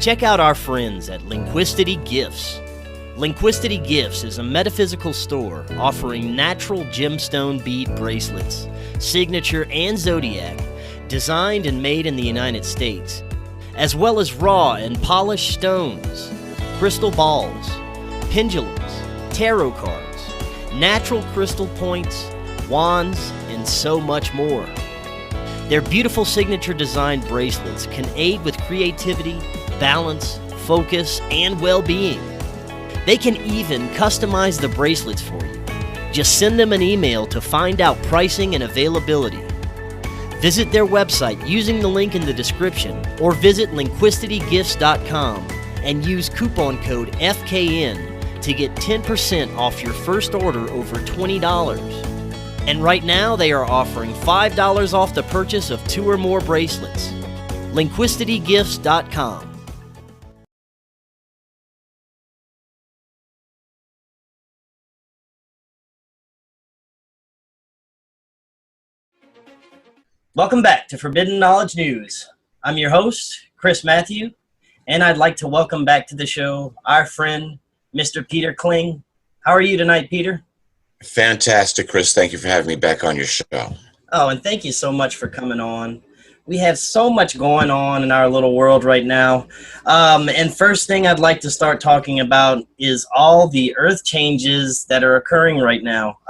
Check out our friends at Linquistity Gifts. Linquistity Gifts is a metaphysical store offering natural gemstone bead bracelets, signature and zodiac, designed and made in the United States, as well as raw and polished stones, crystal balls, pendulums, tarot cards, natural crystal points, wands, and so much more. Their beautiful signature designed bracelets can aid with creativity, balance, focus, and well-being. They can even customize the bracelets for you. Just send them an email to find out pricing and availability. Visit their website using the link in the description or visit linquistitygifts.com and use coupon code FKN to get 10% off your first order over $20. And right now they are offering $5 off the purchase of 2 or more bracelets. linquistitygifts.com. Welcome back to Forbidden Knowledge News. I'm your host, Chris Matthew, and I'd like to welcome back to the show our friend, Mr. Peter Kling. How are you tonight, Peter? Fantastic, Chris. Thank you for having me back on your show. Oh, and thank you so much for coming on. We have so much going on in our little world right now. And first thing I'd like to start talking about is all the earth changes that are occurring right now.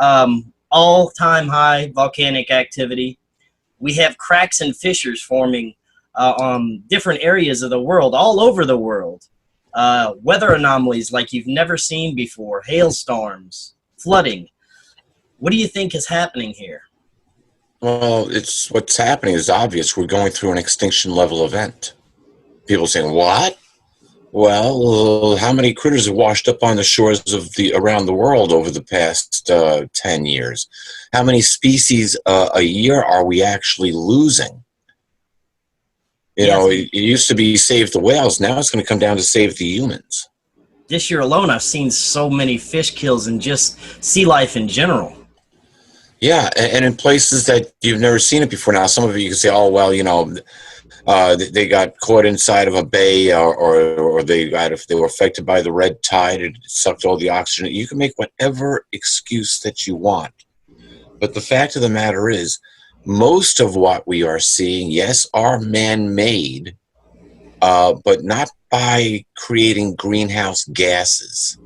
All-time high volcanic activity. We have cracks and fissures forming on different areas of the world, all over the world. Weather anomalies like you've never seen before, hailstorms, flooding. What do you think is happening here? Well, what's happening is obvious. We're going through an extinction level event. People saying, what? Well, how many critters have washed up on the shores of around the world over the past 10 years? How many species a year are we actually losing? You know, it used to be save the whales. Now it's going to come down to save the humans. This year alone, I've seen so many fish kills and just sea life in general. Yeah, and in places that you've never seen it before. Now, some of you can say, oh, well, you know, they got caught inside of a bay or they were affected by the red tide. It sucked all the oxygen. You can make whatever excuse that you want. But the fact of the matter is, most of what we are seeing, yes, are man-made, but not by creating greenhouse gases.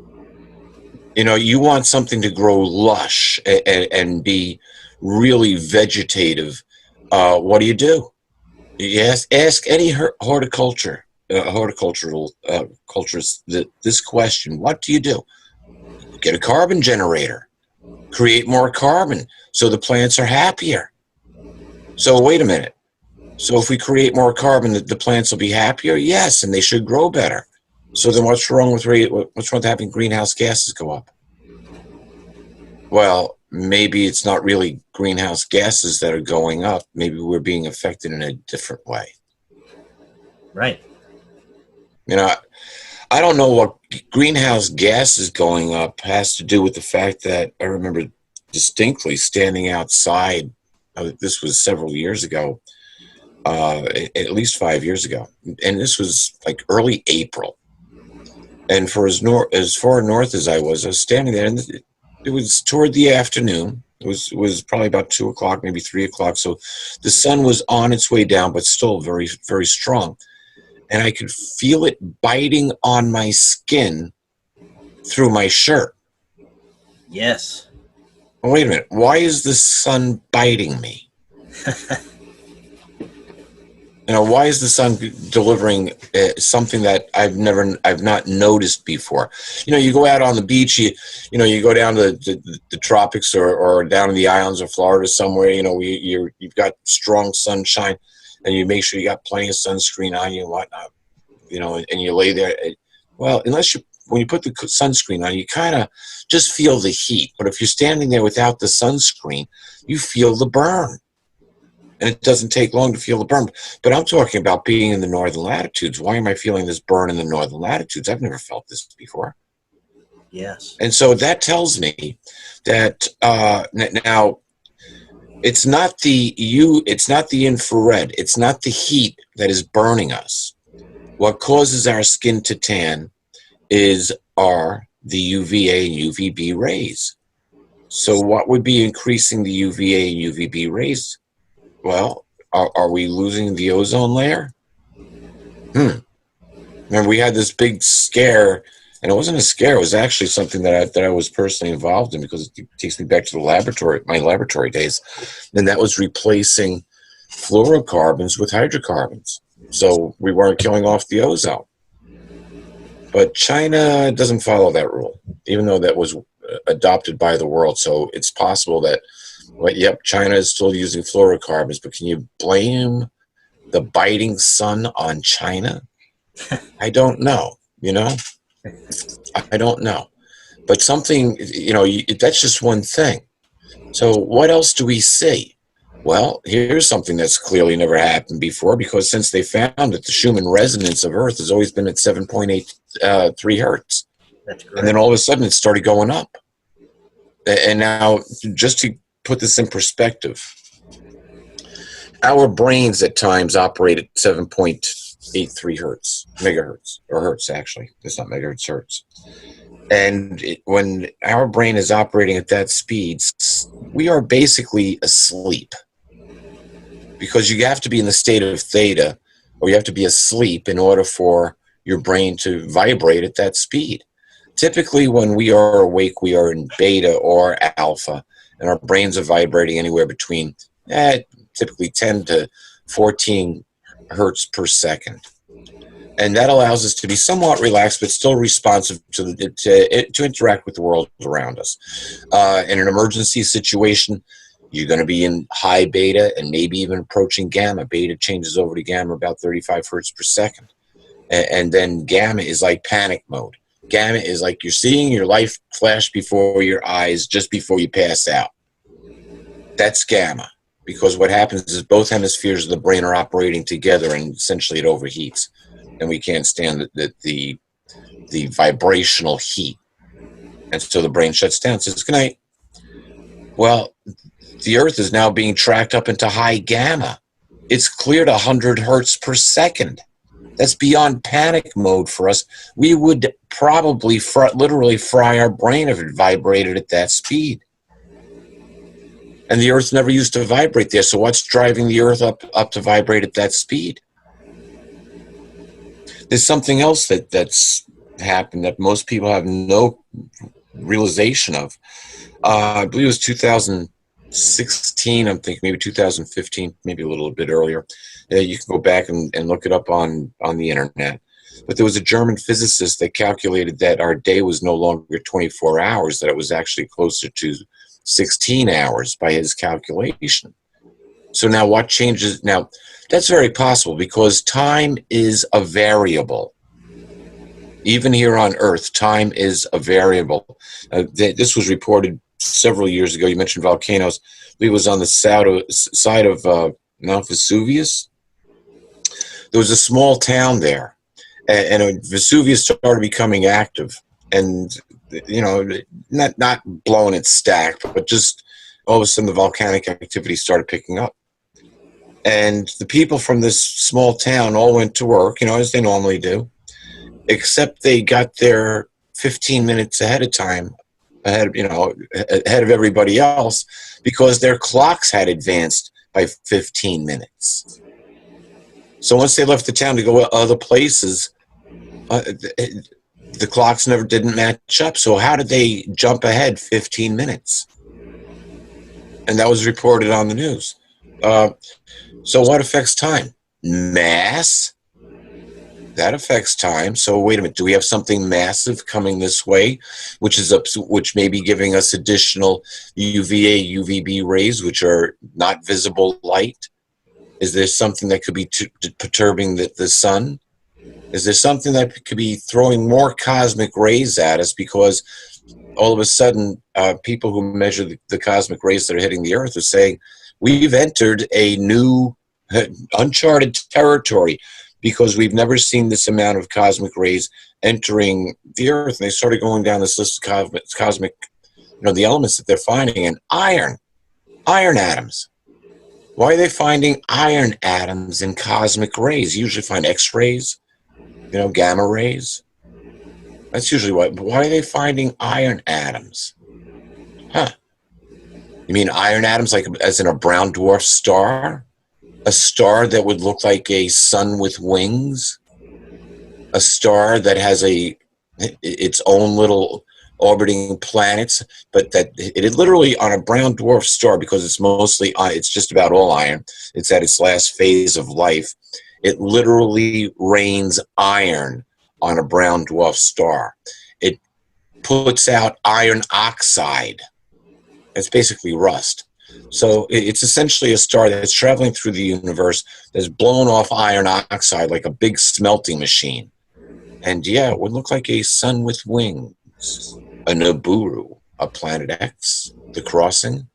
You know, you want something to grow lush and be really vegetative. What do? Yes, ask any horticultural cultures this question. What do? Get a carbon generator. Create more carbon so the plants are happier. So wait a minute. So if we create more carbon, the plants will be happier? Yes, and they should grow better. So then what's wrong with having greenhouse gases go up? Well, maybe it's not really greenhouse gases that are going up. Maybe we're being affected in a different way. Right. You know, I don't know what greenhouse gases going up has to do with the fact that I remember distinctly standing outside. This was several years ago, at least 5 years ago. And this was like early April. And for as far north as I was standing there, and it was toward the afternoon. It was probably about 2 o'clock, maybe 3 o'clock. So the sun was on its way down, but still very, very strong. And I could feel it biting on my skin through my shirt. Yes. Wait a minute. Why is the sun biting me? You know, why is the sun delivering something that I've not noticed before? You know, you go out on the beach, you go down to the tropics or down in the islands of Florida somewhere. You know, you've got strong sunshine, and you make sure you got plenty of sunscreen on you and whatnot. You know, and you lay there. Well, when you put the sunscreen on, you kind of just feel the heat. But if you're standing there without the sunscreen, you feel the burn. And it doesn't take long to feel the burn. But I'm talking about being in the northern latitudes. Why am I feeling this burn in the northern latitudes? I've never felt this before. Yes. And so that tells me that now it's not the infrared. It's not the heat that is burning us. What causes our skin to tan are the UVA and UVB rays. So what would be increasing the UVA and UVB rays? Well, are we losing the ozone layer? Remember, we had this big scare, and it wasn't a scare. It was actually something that I was personally involved in, because it takes me back to my laboratory days. And that was replacing fluorocarbons with hydrocarbons. So we weren't killing off the ozone. But China doesn't follow that rule, even though that was adopted by the world. So it's possible that, yep, China is still using fluorocarbons, but can you blame the biting sun on China? I don't know, I don't know. But something, that's just one thing. So what else do we see? Well, here's something that's clearly never happened before, because since they found that the Schumann resonance of Earth has always been at 7.83 hertz. That's correct. And then all of a sudden it started going up. And now, just to put this in perspective, our brains at times operate at 7.83 hertz, megahertz, or hertz actually. It's not megahertz, hertz. And when our brain is operating at that speed, we are basically asleep, because you have to be in the state of theta, or you have to be asleep in order for your brain to vibrate at that speed. Typically, when we are awake, we are in beta or alpha, and our brains are vibrating anywhere between typically 10 to 14 hertz per second. And that allows us to be somewhat relaxed, but still responsive to interact with the world around us. In an emergency situation, you're going to be in high beta and maybe even approaching gamma. Beta changes over to gamma about 35 hertz per second. And then gamma is like panic mode. Gamma is like you're seeing your life flash before your eyes just before you pass out. That's gamma, because what happens is both hemispheres of the brain are operating together, and essentially it overheats. And we can't stand the vibrational heat. And so the brain shuts down, says, good night. Well, the Earth is now being tracked up into high gamma. It's cleared 100 hertz per second. That's beyond panic mode for us. We would probably literally fry our brain if it vibrated at that speed. And the Earth never used to vibrate there. So what's driving the Earth up to vibrate at that speed? There's something else that's happened that most people have no realization of. I believe it was 2016, I'm thinking maybe 2015, maybe a little bit earlier. You can go back and look it up on the internet. But there was a German physicist that calculated that our day was no longer 24 hours, that it was actually closer to 16 hours by his calculation. So now what changes? Now, that's very possible, because time is a variable. Even here on Earth, time is a variable. This was reported several years ago. You mentioned volcanoes. It was on the side of Mount Vesuvius. There was a small town there, and Vesuvius started becoming active, and not blowing its stack, but just all of a sudden the volcanic activity started picking up. And the people from this small town all went to work, as they normally do, except they got there 15 minutes ahead of time, ahead of everybody else, because their clocks had advanced by 15 minutes. So once they left the town to go other places, the clocks didn't match up. So how did they jump ahead 15 minutes? And that was reported on the news. So what affects time? Mass. That affects time. So wait a minute. Do we have something massive coming this way, which may be giving us additional UVA, UVB rays, which are not visible light? Is there something that could be perturbing the sun? Is there something that could be throwing more cosmic rays at us, because all of a sudden people who measure the cosmic rays that are hitting the Earth are saying, we've entered a new uncharted territory, because we've never seen this amount of cosmic rays entering the Earth. And they started going down this list of cosmic, the elements that they're finding. And iron atoms. Why are they finding iron atoms in cosmic rays? You usually find X-rays. gamma rays. That's usually why. But why are they finding iron atoms? Huh. You mean iron atoms like as in a brown dwarf star? A star that would look like a sun with wings? A star that has its own little orbiting planets, but that it is literally on a brown dwarf star, because it's just about all iron. It's at its last phase of life. It literally rains iron on a brown dwarf star. It puts out iron oxide. It's basically rust. So it's essentially a star that's traveling through the universe that's blown off iron oxide like a big smelting machine. And yeah, it would look like a sun with wings, a Nibiru, a Planet X, the crossing.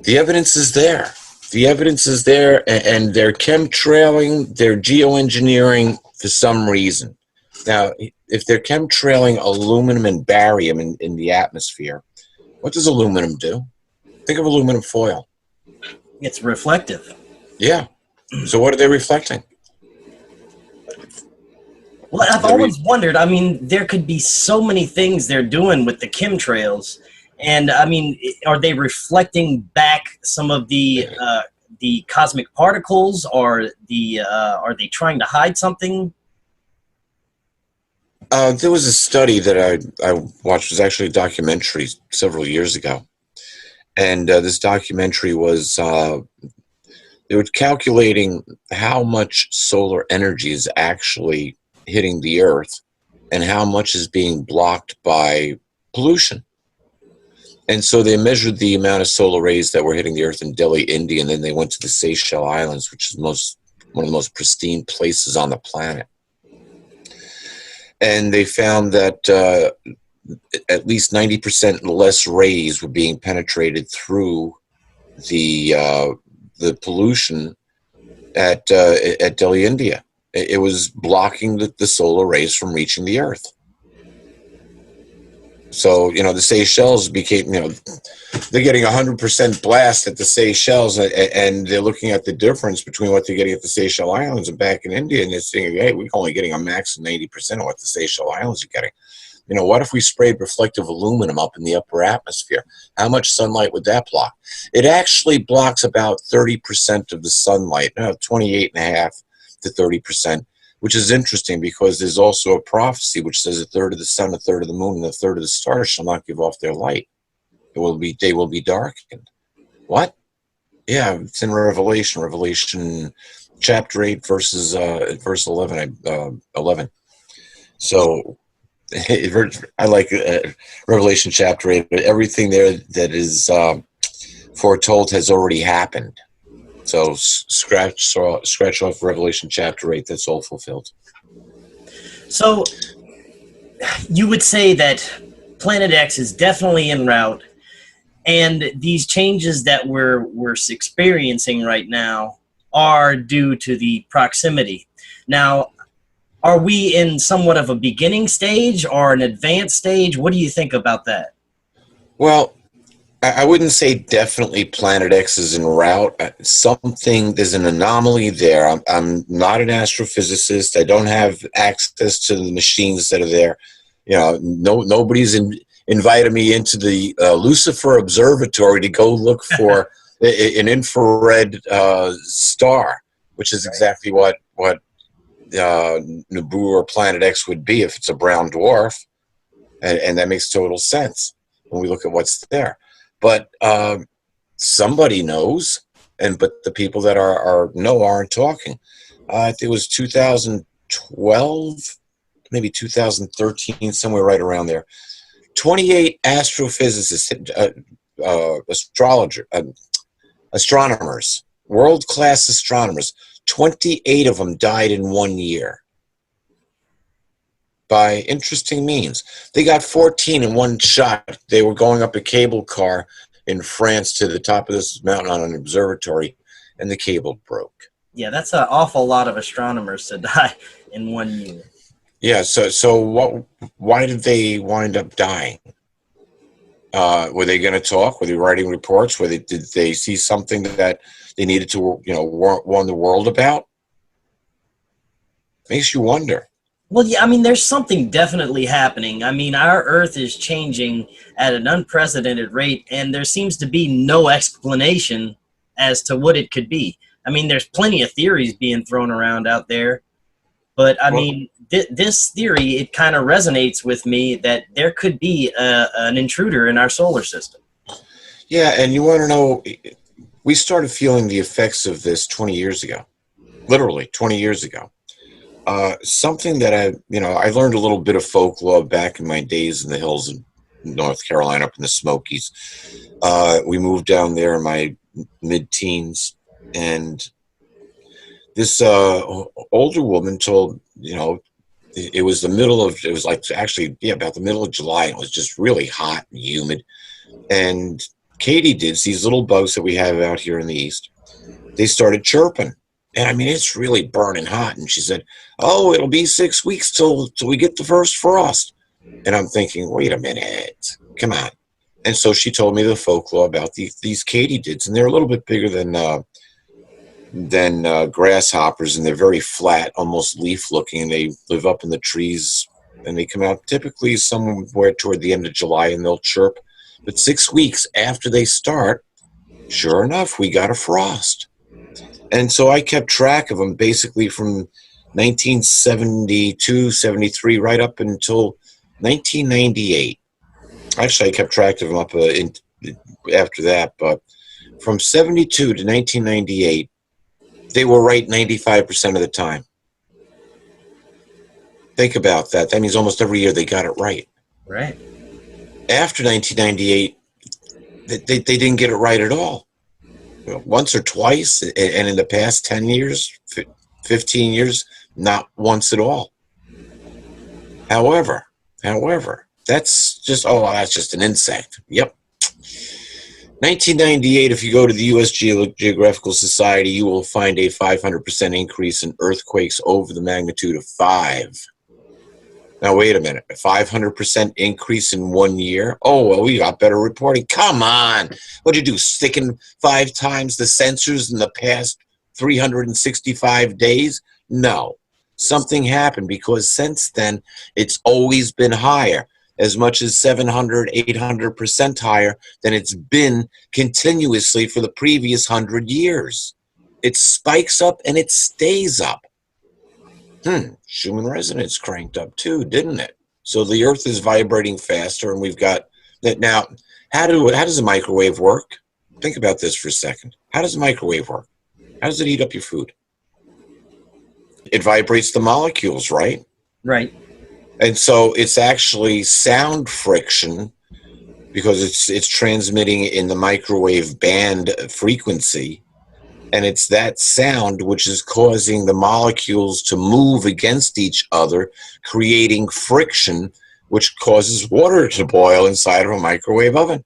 The evidence is there. The evidence is there, and they're chemtrailing, they're geoengineering for some reason. Now, if they're chemtrailing aluminum and barium in the atmosphere, what does aluminum do? Think of aluminum foil. It's reflective. Yeah. So what are they reflecting? Well, I've always wondered, I mean, there could be so many things they're doing with the chemtrails. And, I mean, are they reflecting back some of the cosmic particles, or are they trying to hide something? There was a study that I watched. It was actually a documentary several years ago. And this documentary was, they were calculating how much solar energy is actually hitting the Earth and how much is being blocked by pollution. And so they measured the amount of solar rays that were hitting the Earth in Delhi, India, and then they went to the Seychelles Islands, which is one of the most pristine places on the planet. And they found that at least 90% less rays were being penetrated through the pollution at Delhi, India. It was blocking the solar rays from reaching the Earth. So, the Seychelles became, they're getting 100% blast at the Seychelles, and they're looking at the difference between what they're getting at the Seychelles Islands and back in India, and they're saying, hey, we're only getting a max of 90% of what the Seychelles Islands are getting. What if we sprayed reflective aluminum up in the upper atmosphere? How much sunlight would that block? It actually blocks about 30% of the sunlight, 28.5 to 30%. Which is interesting, because there's also a prophecy which says a third of the sun, a third of the moon, and a third of the stars shall not give off their light. They will be darkened. What? Yeah, it's in Revelation chapter 8, verse 11. 11. So I like Revelation chapter 8, but everything there that is foretold has already happened. So scratch off Revelation chapter 8. That's all fulfilled. So you would say that Planet X is definitely en route, and these changes that we're experiencing right now are due to the proximity. Now, are we in somewhat of a beginning stage or an advanced stage? What do you think about that? Well, I wouldn't say definitely Planet X is en route. There's an anomaly there. I'm not an astrophysicist. I don't have access to the machines that are there. Nobody's invited me into the Lucifer Observatory to go look for an infrared star, which is exactly what Nibiru or Planet X would be if it's a brown dwarf, and that makes total sense when we look at what's there. But somebody knows, but the people that know aren't talking. I think it was 2012, maybe 2013, somewhere right around there. 28 astrophysicists, astronomers, world-class astronomers, 28 of them died in 1 year by interesting means. They got 14 in one shot. They were going up a cable car in France to the top of this mountain on an observatory, and the cable broke. Yeah, that's an awful lot of astronomers to die in 1 year. Yeah, so why did they wind up dying? Were they going to talk? Were they writing reports? Did they see something that they needed to warn the world about? Makes you wonder. Well, yeah, I mean, there's something definitely happening. I mean, our Earth is changing at an unprecedented rate, and there seems to be no explanation as to what it could be. I mean, there's plenty of theories being thrown around out there, but I Well, mean, this theory, it kind of resonates with me that there could be an intruder in our solar system. yeah, and you want to know, we started feeling the effects of this 20 years ago, literally 20 years ago. Something that I learned a little bit of folklore back in my days in the hills of North Carolina, up in the Smokies. We moved down there in my mid-teens, and this older woman told, it was about the middle of July, and it was just really hot and humid. And katydids, these little bugs that we have out here in the east, they started chirping. And I mean, it's really burning hot. And she said, "Oh, it'll be 6 weeks till we get the first frost." And I'm thinking, wait a minute, come on. And so she told me the folklore about these katydids, and they're a little bit bigger than grasshoppers, and they're very flat, almost leaf-looking, and they live up in the trees, and they come out typically somewhere toward the end of July, and they'll chirp. But 6 weeks after they start, sure enough, we got a frost. And so I kept track of them basically from 1972, 73, right up until 1998. Actually, I kept track of them up after that, but from 72 to 1998, they were right 95% of the time. Think about that. That means almost every year they got it right. Right. After 1998, they didn't get it right at all. Once or twice, and in the past 10 years, 15 years, not once at all. However, that's just an insect. Yep. 1998, if you go to the U.S. Geographical Society, you will find a 500% increase in earthquakes over the magnitude of 5. Now, wait a minute. A 500% increase in 1 year? Oh, well, we got better reporting. Come on. What'd you do, sticking 5 times the sensors in the past 365 days? No. Something happened, because since then, it's always been higher, as much as 700, 800% higher than it's been continuously for the previous 100 years. It spikes up and it stays up. Schumann resonance cranked up too, didn't it? So the Earth is vibrating faster, and we've got that. Now, how does a microwave work? Think about this for a second. How does a microwave work? How does it heat up your food? It vibrates the molecules, right? Right. And so it's actually sound friction, because it's transmitting in the microwave band frequency. And it's that sound which is causing the molecules to move against each other, creating friction, which causes water to boil inside of a microwave oven.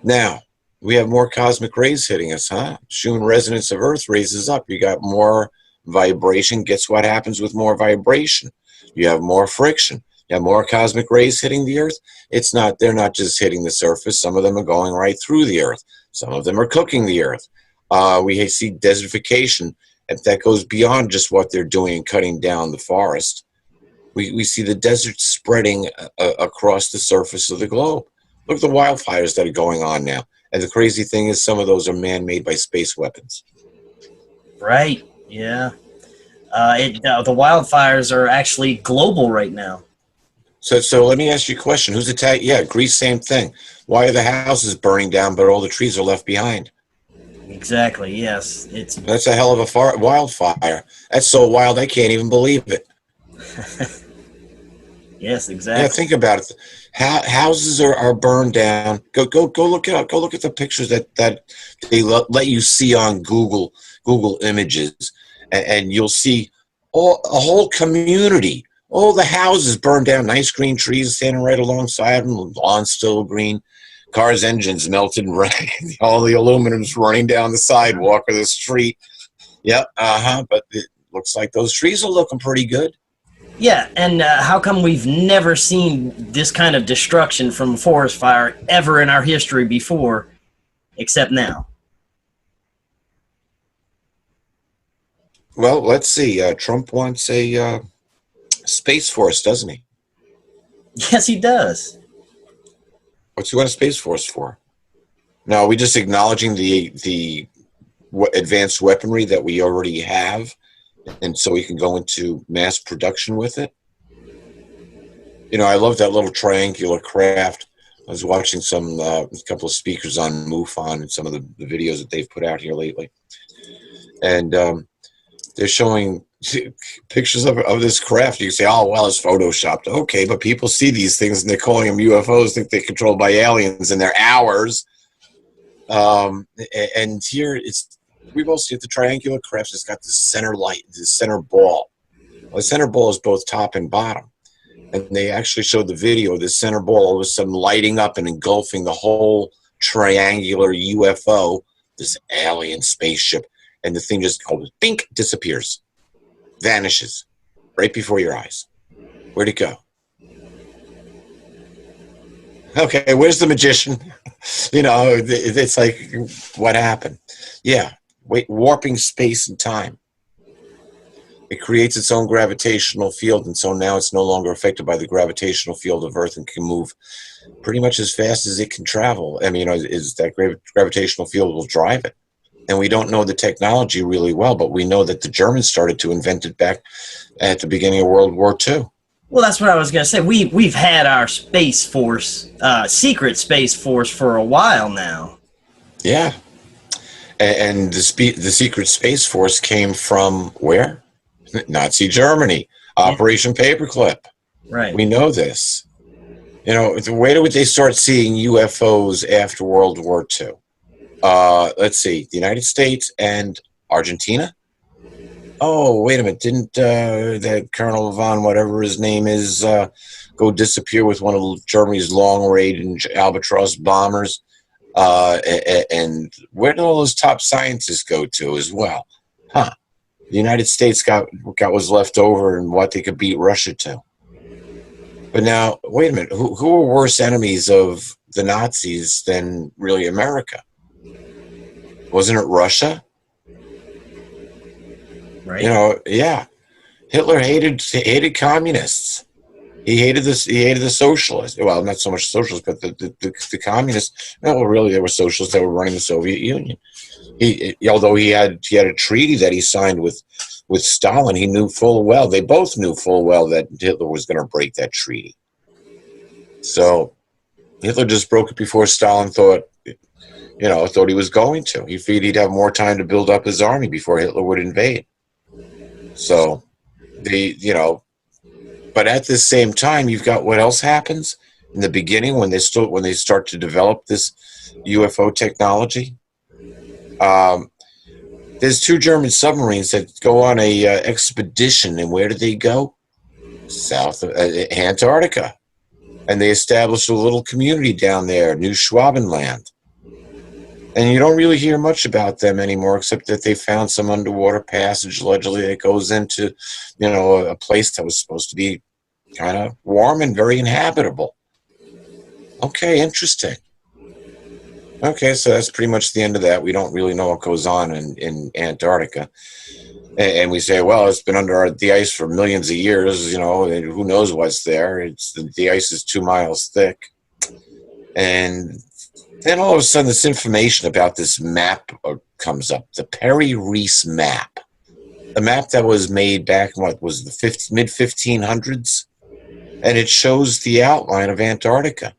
Now, we have more cosmic rays hitting us, huh? Schumann resonance of Earth raises up. You got more vibration. Guess what happens with more vibration? You have more friction. You have more cosmic rays hitting the Earth. They're not just hitting the surface. Some of them are going right through the Earth. Some of them are cooking the Earth. We see desertification, and that goes beyond just what they're doing and cutting down the forest. We see the desert spreading across the surface of the globe. Look at the wildfires that are going on now. And the crazy thing is, some of those are man-made by space weapons. Right, yeah. The wildfires are actually global right now. So let me ask you a question. Who's attacking? Yeah, Greece, same thing. Why are the houses burning down, but all the trees are left behind? Exactly, yes. That's a hell of a wildfire. That's so wild, I can't even believe it. Yes, exactly. Yeah, think about it. Houses are burned down. Go look it up. Go look at the pictures that they let you see on Google Images, and you'll see a whole community. All the houses burned down. Nice green trees standing right alongside them. Lawn still green. Cars' engines melted red. All the aluminum's running down the sidewalk or the street. Yep, but it looks like those trees are looking pretty good. Yeah, and how come we've never seen this kind of destruction from a forest fire ever in our history before, except now? Well, let's see. Trump wants a space force, doesn't he? Yes, he does. What's he want a space force for? Now, are we just acknowledging the advanced weaponry that we already have, and so we can go into mass production with it? You know, I love that little triangular craft. I was watching a couple of speakers on MUFON and some of the videos that they've put out here lately, and they're showing pictures of this craft. You say, "Oh, well, it's photoshopped." Okay, but people see these things and they're calling them UFOs, think they're controlled by aliens, and they're ours. And here we both see the triangular craft has got this center light, this center ball. Well, the center ball is both top and bottom. And they actually showed the video of the center ball all of a sudden lighting up and engulfing the whole triangular UFO, this alien spaceship. And the thing just goes, bink, disappears, vanishes right before your eyes. Where'd it go? Okay, where's the magician? You know, it's like, what happened? Yeah, warping space and time. It creates its own gravitational field, and so now it's no longer affected by the gravitational field of Earth and can move pretty much as fast as it can travel. I mean, you know, is that gravitational field will drive it. And we don't know the technology really well, but we know that the Germans started to invent it back at the beginning of World War II. Well, that's what I was going to say. We've had our Space Force, secret Space Force, for a while now. Yeah. And the secret Space Force came from where? Nazi Germany. Operation Paperclip. Right. We know this. You know, where would they start seeing UFOs after World War II? Let's see, the United States and Argentina. Oh, wait a minute. Didn't that Colonel von whatever his name is go disappear with one of Germany's long-range Albatross bombers? And where did all those top scientists go to as well? Huh. The United States got what was left over and what they could beat Russia to. But now, wait a minute. Who were worse enemies of the Nazis than really America? Wasn't it Russia? Right. You know, yeah. Hitler hated communists. He hated the socialists. Well, not so much socialists, but the communists. Well, really, they were socialists that were running the Soviet Union. Although he had a treaty that he signed with Stalin, he knew full well. They both knew full well that Hitler was going to break that treaty. So Hitler just broke it before Stalin thought he was going to. He figured he'd have more time to build up his army before Hitler would invade. So but at the same time, you've got what else happens in the beginning when they start to develop this UFO technology. There's 2 German submarines that go on a expedition, and where do they go? South of Antarctica, and they establish a little community down there, New Schwabenland. And you don't really hear much about them anymore, except that they found some underwater passage allegedly that goes into, a place that was supposed to be kind of warm and very inhabitable. Okay, interesting. Okay, so that's pretty much the end of that. We don't really know what goes on in Antarctica. And we say, well, it's been under the ice for millions of years, and who knows what's there. The ice is 2 miles thick. And then all of a sudden this information about this map comes up, the Perry-Reese map. A map that was made back in the mid-1500s. And it shows the outline of Antarctica.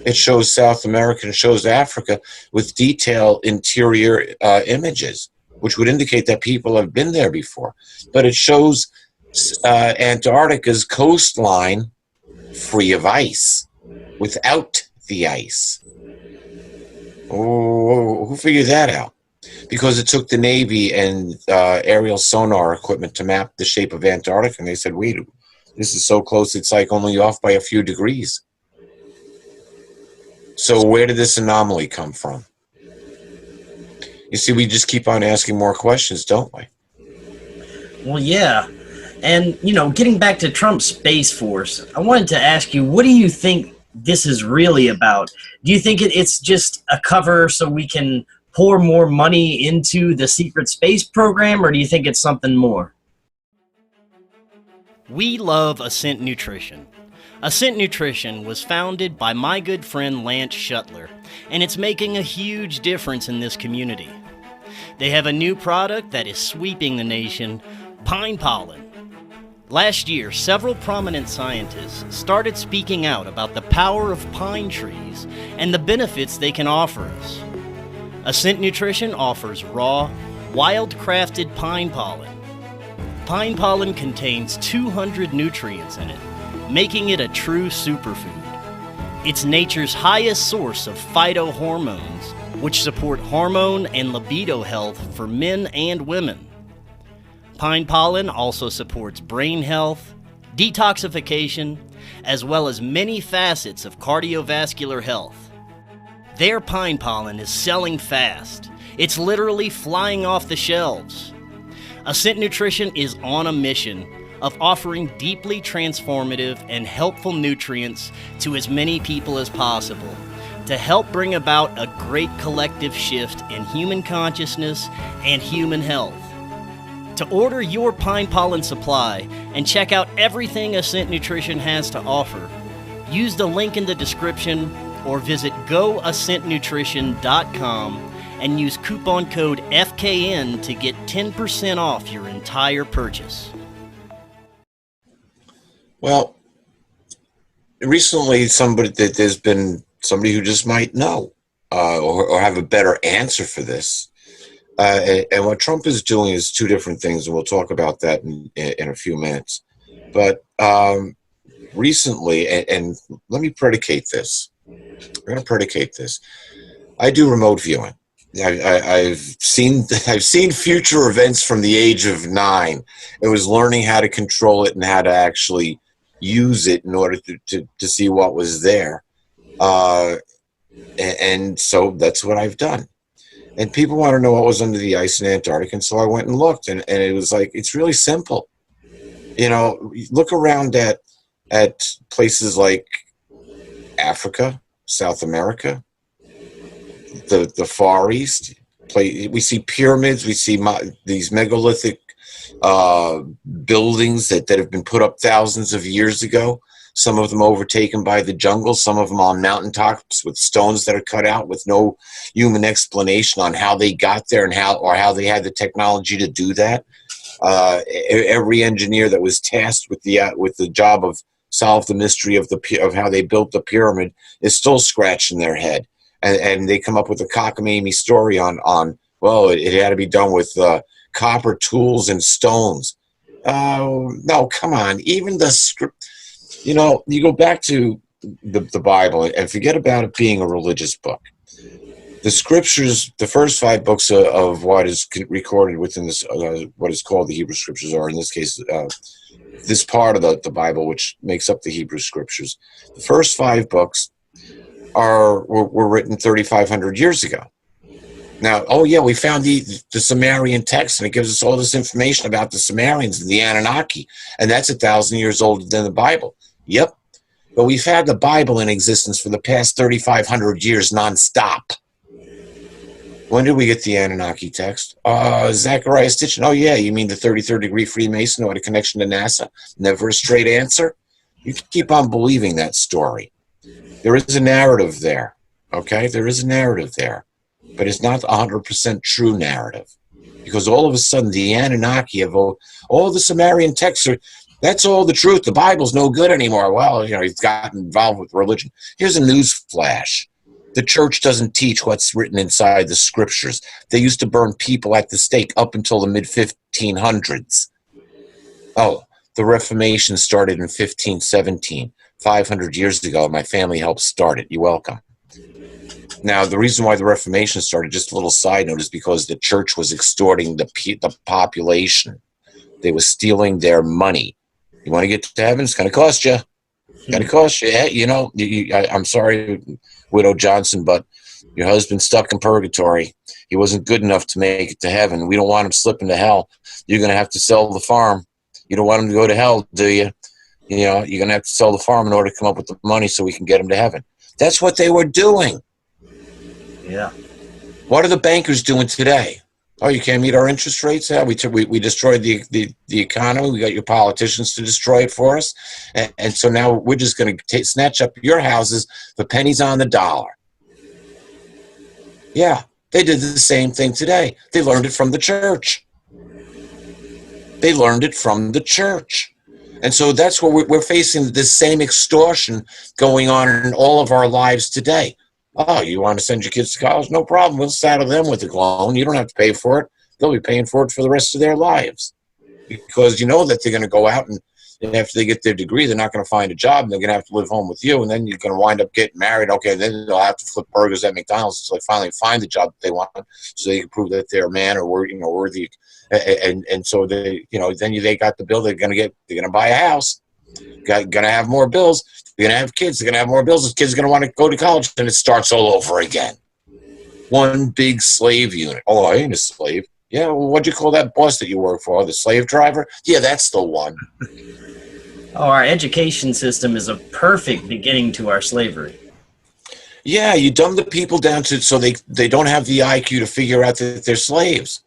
It shows South America and it shows Africa with detailed interior images, which would indicate that people have been there before. But it shows Antarctica's coastline free of ice, without the ice. Oh, who figured that out? Because it took the Navy and aerial sonar equipment to map the shape of Antarctica, and they said, wait, this is so close, it's like only off by a few degrees. So where did this anomaly come from? You see, we just keep on asking more questions, don't we? Well, yeah. And, getting back to Trump's Space Force, I wanted to ask you, what do you think this is really about? Do you think it's just a cover so we can pour more money into the secret space program, or do you think it's something more? We love Ascent Nutrition. Ascent Nutrition was founded by my good friend Lance Shuttler, and it's making a huge difference in this community. They have a new product that is sweeping the nation, pine pollen. Last year, several prominent scientists started speaking out about the power of pine trees and the benefits they can offer us. Ascent Nutrition offers raw, wild-crafted pine pollen. Pine pollen contains 200 nutrients in it, making it a true superfood. It's nature's highest source of phytohormones, which support hormone and libido health for men and women. Pine pollen also supports brain health, detoxification, as well as many facets of cardiovascular health. Their pine pollen is selling fast. It's literally flying off the shelves. Ascent Nutrition is on a mission of offering deeply transformative and helpful nutrients to as many people as possible to help bring about a great collective shift in human consciousness and human health. To order your pine pollen supply and check out everything Ascent Nutrition has to offer, use the link in the description or visit goascentnutrition.com and use coupon code FKN to get 10% off your entire purchase. Well, recently there's been somebody who just might know or have a better answer for this. And what Trump is doing is two different things, and we'll talk about that in a few minutes. But recently, and let me predicate this. I'm going to predicate this. I do remote viewing. I've seen future events from the age of 9. It was learning how to control it and how to actually use it in order to see what was there. And so that's what I've done. And people want to know what was under the ice in Antarctica, and so I went and looked, and it was like, it's really simple. You know, look around at places like Africa, South America, the Far East. We see pyramids, we see these megalithic buildings that have been put up thousands of years ago. Some of them overtaken by the jungle, some of them on mountaintops with stones that are cut out with no human explanation on how they got there and how they had the technology to do that. Every engineer that was tasked with the job of solve the mystery of how they built the pyramid is still scratching their head, and they come up with a cockamamie story on well, it had to be done with copper tools and stones. No, come on, even the script. You know, you go back to the Bible and forget about it being a religious book. The scriptures, the first 5 books of what is recorded within this, what is called the Hebrew Scriptures, or in this case, this part of the Bible, which makes up the Hebrew Scriptures. The first 5 books were written 3,500 years ago. Now, oh yeah, we found the Sumerian text, and it gives us all this information about the Sumerians and the Anunnaki, and that's 1,000 years older than the Bible. Yep, but we've had the Bible in existence for the past 3,500 years nonstop. When did we get the Anunnaki text? Zechariah Stitchin. Oh yeah, you mean the 33rd degree Freemason who had a connection to NASA? Never a straight answer? You can keep on believing that story. There is a narrative there, okay? There is a narrative there. But it's not 100% true narrative, because all of a sudden the Anunnaki have all the Sumerian texts that's all the truth. The Bible's no good anymore. Well, you know, he's gotten involved with religion. Here's a news flash. The church doesn't teach what's written inside the scriptures. They used to burn people at the stake up until the mid-1500s. Oh, the Reformation started in 1517, 500 years ago. My family helped start it. You're welcome. Now, the reason why the Reformation started, just a little side note, is because the church was extorting the population. They were stealing their money. You want to get to heaven? It's going to cost you. It's going to cost you. You know, I'm sorry, Widow Johnson, but your husband's stuck in purgatory. He wasn't good enough to make it to heaven. We don't want him slipping to hell. You're going to have to sell the farm. You don't want him to go to hell, do you? You know, you're going to have to sell the farm in order to come up with the money so we can get him to heaven. That's what they were doing. Yeah. What are the bankers doing today? Oh, you can't meet our interest rates? Yeah, we destroyed the economy. We got your politicians to destroy it for us. And so now we're just going to snatch up your houses for pennies on the dollar. Yeah, they did the same thing today. They learned it from the church. They learned it from the church. And so that's what we're facing, this same extortion going on in all of our lives today. Oh, you want to send your kids to college? No problem. We'll saddle them with a loan. You don't have to pay for it. They'll be paying for it for the rest of their lives. Because you know that they're going to go out and after they get their degree, they're not going to find a job. And they're going to have to live home with you. And then you're going to wind up getting married. Okay, then they'll have to flip burgers at McDonald's until they finally find the job that they want so they can prove that they're a man or worthy. And so they, then they got the bill. They're going to buy a house. Going to have more bills. They're going to have kids. They're going to have more bills. The kids are going to want to go to college. And it starts all over again. One big slave unit. Oh, I ain't a slave. Yeah, well, what'd you call that boss that you work for? The slave driver? Yeah, that's the one. Oh, our education system is a perfect beginning to our slavery. Yeah, you dumb the people down so they don't have the IQ to figure out that they're slaves.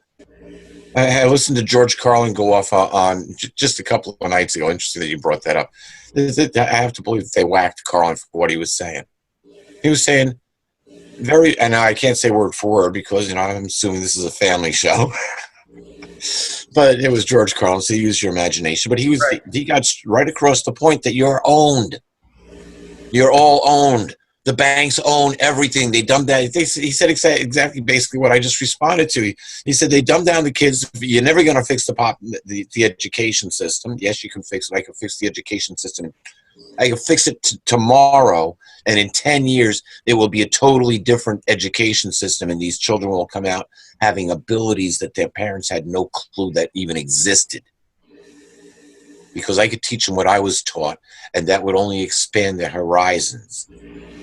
I listened to George Carlin go off on just a couple of nights ago. Interesting that you brought that up. I have to believe that they whacked Carlin for what he was saying. He was saying and I can't say word for word because, I'm assuming this is a family show. But it was George Carlin, so use your imagination. But he got right across the point that you're owned. You're all owned. The banks own everything. They dumbed down. He said exactly basically what I just responded to. He said they dumbed down the kids. You're never going to fix the education system. Yes, you can fix it. I can fix the education system. I can fix it tomorrow, and in 10 years, it will be a totally different education system, and these children will come out having abilities that their parents had no clue that even existed. Because I could teach them what I was taught, and that would only expand their horizons.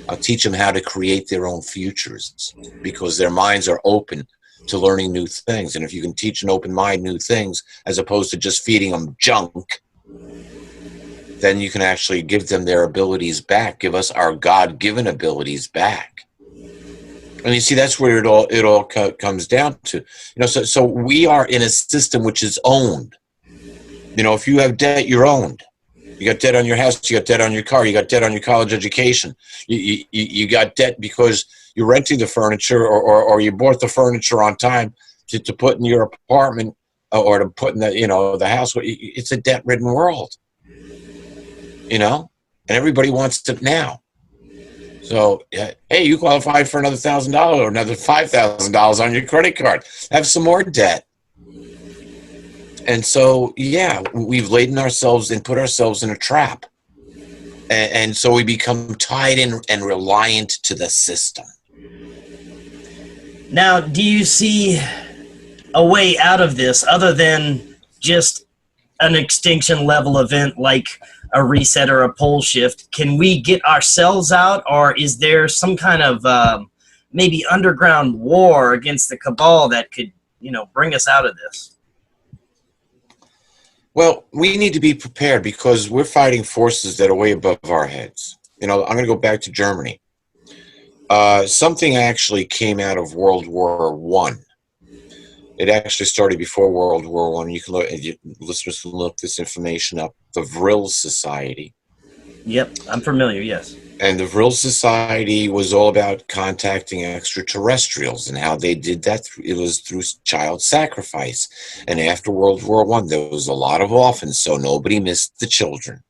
I'll teach them how to create their own futures because their minds are open to learning new things. And if you can teach an open mind new things, as opposed to just feeding them junk, then you can actually give them their abilities back, give us our God-given abilities back. And you see, that's where it all comes down to. So we are in a system which is owned. If you have debt, you're owned. You got debt on your house, you got debt on your car, you got debt on your college education. You got debt because you're renting the furniture or you bought the furniture on time to put in your apartment or to put in the house. It's a debt-ridden world. And everybody wants it now. So, hey, you qualified for another $1,000 or another $5,000 on your credit card. Have some more debt. And so, yeah, we've laden ourselves and put ourselves in a trap. And so we become tied in and reliant to the system. Now, do you see a way out of this other than just an extinction level event like a reset or a pole shift? Can we get ourselves out, or is there some kind of maybe underground war against the cabal that could, bring us out of this? Well, we need to be prepared because we're fighting forces that are way above our heads. I'm going to go back to Germany. Something actually came out of World War I. It actually started before World War I. You can listeners can look this information up. The Vril Society. Yep, I'm familiar, yes. And the Vril Society was all about contacting extraterrestrials, and how they did that. It was through child sacrifice. And after World War I, there was a lot of orphans, so nobody missed the children.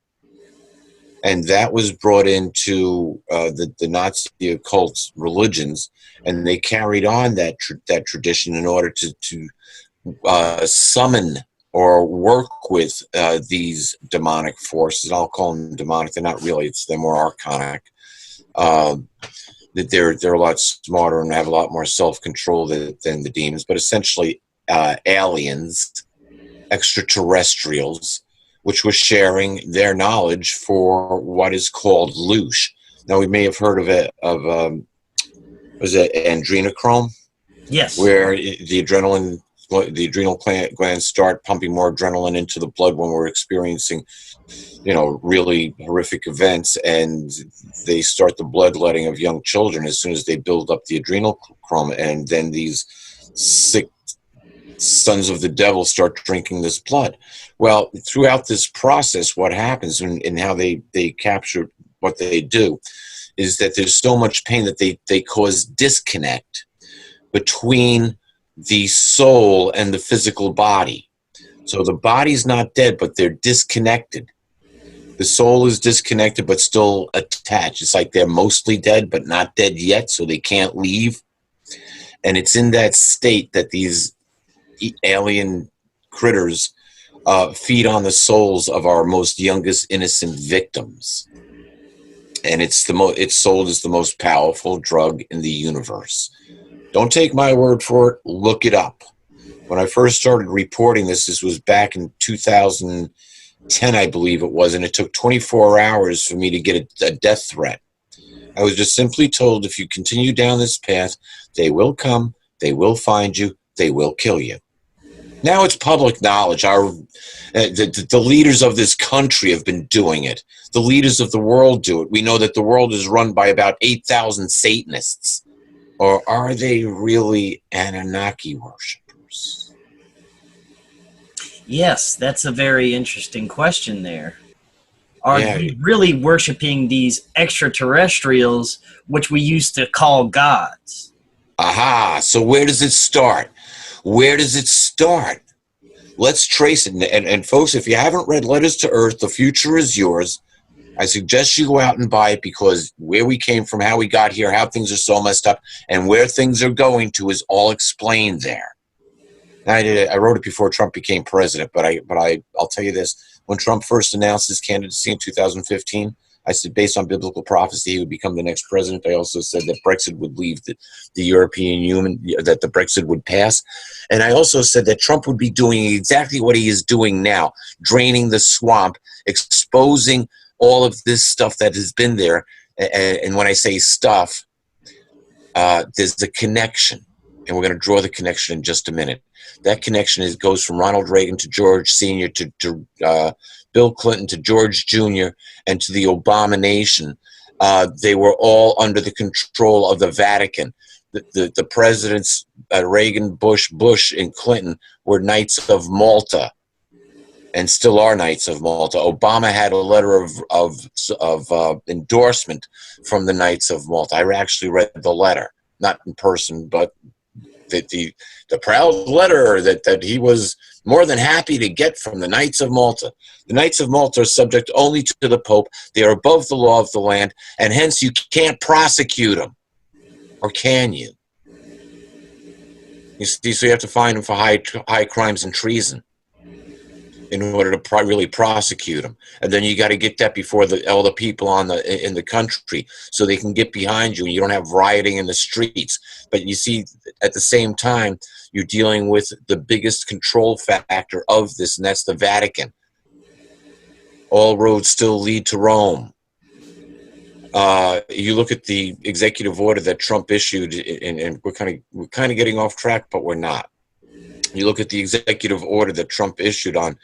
And that was brought into the Nazi occult religions, and they carried on that tradition in order to summon or work with these demonic forces. I'll call them demonic. They're not really. They're more archonic. That they're a lot smarter and have a lot more self-control than the demons. But essentially, aliens, extraterrestrials, which was sharing their knowledge for what is called loosh. Now, we may have heard of it. Was it adrenochrome? Yes. Where the adrenaline the adrenal glands start pumping more adrenaline into the blood when we're experiencing, really horrific events, and they start the bloodletting of young children as soon as they build up the adrenal chroma, and then these sick sons of the devil start drinking this blood. Well, throughout this process, what happens and how they capture what they do is that there's so much pain that they cause disconnect between the soul and the physical body. So the body's not dead, but they're disconnected. The soul is disconnected, but still attached. It's like they're mostly dead, but not dead yet, so they can't leave. And it's in that state that these alien critters feed on the souls of our most youngest innocent victims. And it's sold as the most powerful drug in the universe. Don't take my word for it. Look it up. When I first started reporting this was back in 2010, I believe it was, and it took 24 hours for me to get a death threat. I was just simply told, if you continue down this path, they will come, they will find you, they will kill you. Now it's public knowledge. The leaders of this country have been doing it. The leaders of the world do it. We know that the world is run by about 8,000 Satanists. Or are they really Anunnaki worshipers? Yes, that's a very interesting question there. Are they really worshiping these extraterrestrials, which we used to call gods? Aha, so where does it start? Where does it start? Let's trace it. And folks, if you haven't read Letters to Earth, The Future is Yours, I suggest you go out and buy it, because where we came from, how we got here, how things are so messed up, and where things are going to is all explained there. I wrote it before Trump became president, but I'll tell you this. When Trump first announced his candidacy in 2015, I said, based on biblical prophecy, he would become the next president. I also said that Brexit would leave the European Union, that the Brexit would pass. And I also said that Trump would be doing exactly what he is doing now, draining the swamp, exposing all of this stuff that has been there. And when I say stuff, there's a connection. And we're going to draw the connection in just a minute. That connection goes from Ronald Reagan to George Sr. to Bill Clinton to George Jr. and to the Obama nation. They were all under the control of the Vatican. The presidents, Reagan, Bush, and Clinton, were Knights of Malta, and still are Knights of Malta. Obama had a letter of endorsement from the Knights of Malta. I actually read the letter, not in person, but the proud letter that he was more than happy to get from the Knights of Malta. The Knights of Malta are subject only to the Pope. They are above the law of the land, and hence you can't prosecute them. Or can you? You see, so you have to find them for high crimes and treason in order to really prosecute them. And then you got to get that before all the people in the country, so they can get behind you and you don't have rioting in the streets. But you see, at the same time, you're dealing with the biggest control factor of this, and that's the Vatican. All roads still lead to Rome. You look at the executive order that Trump issued, and we're kind of getting off track, but we're not. You look at the executive order that Trump issued on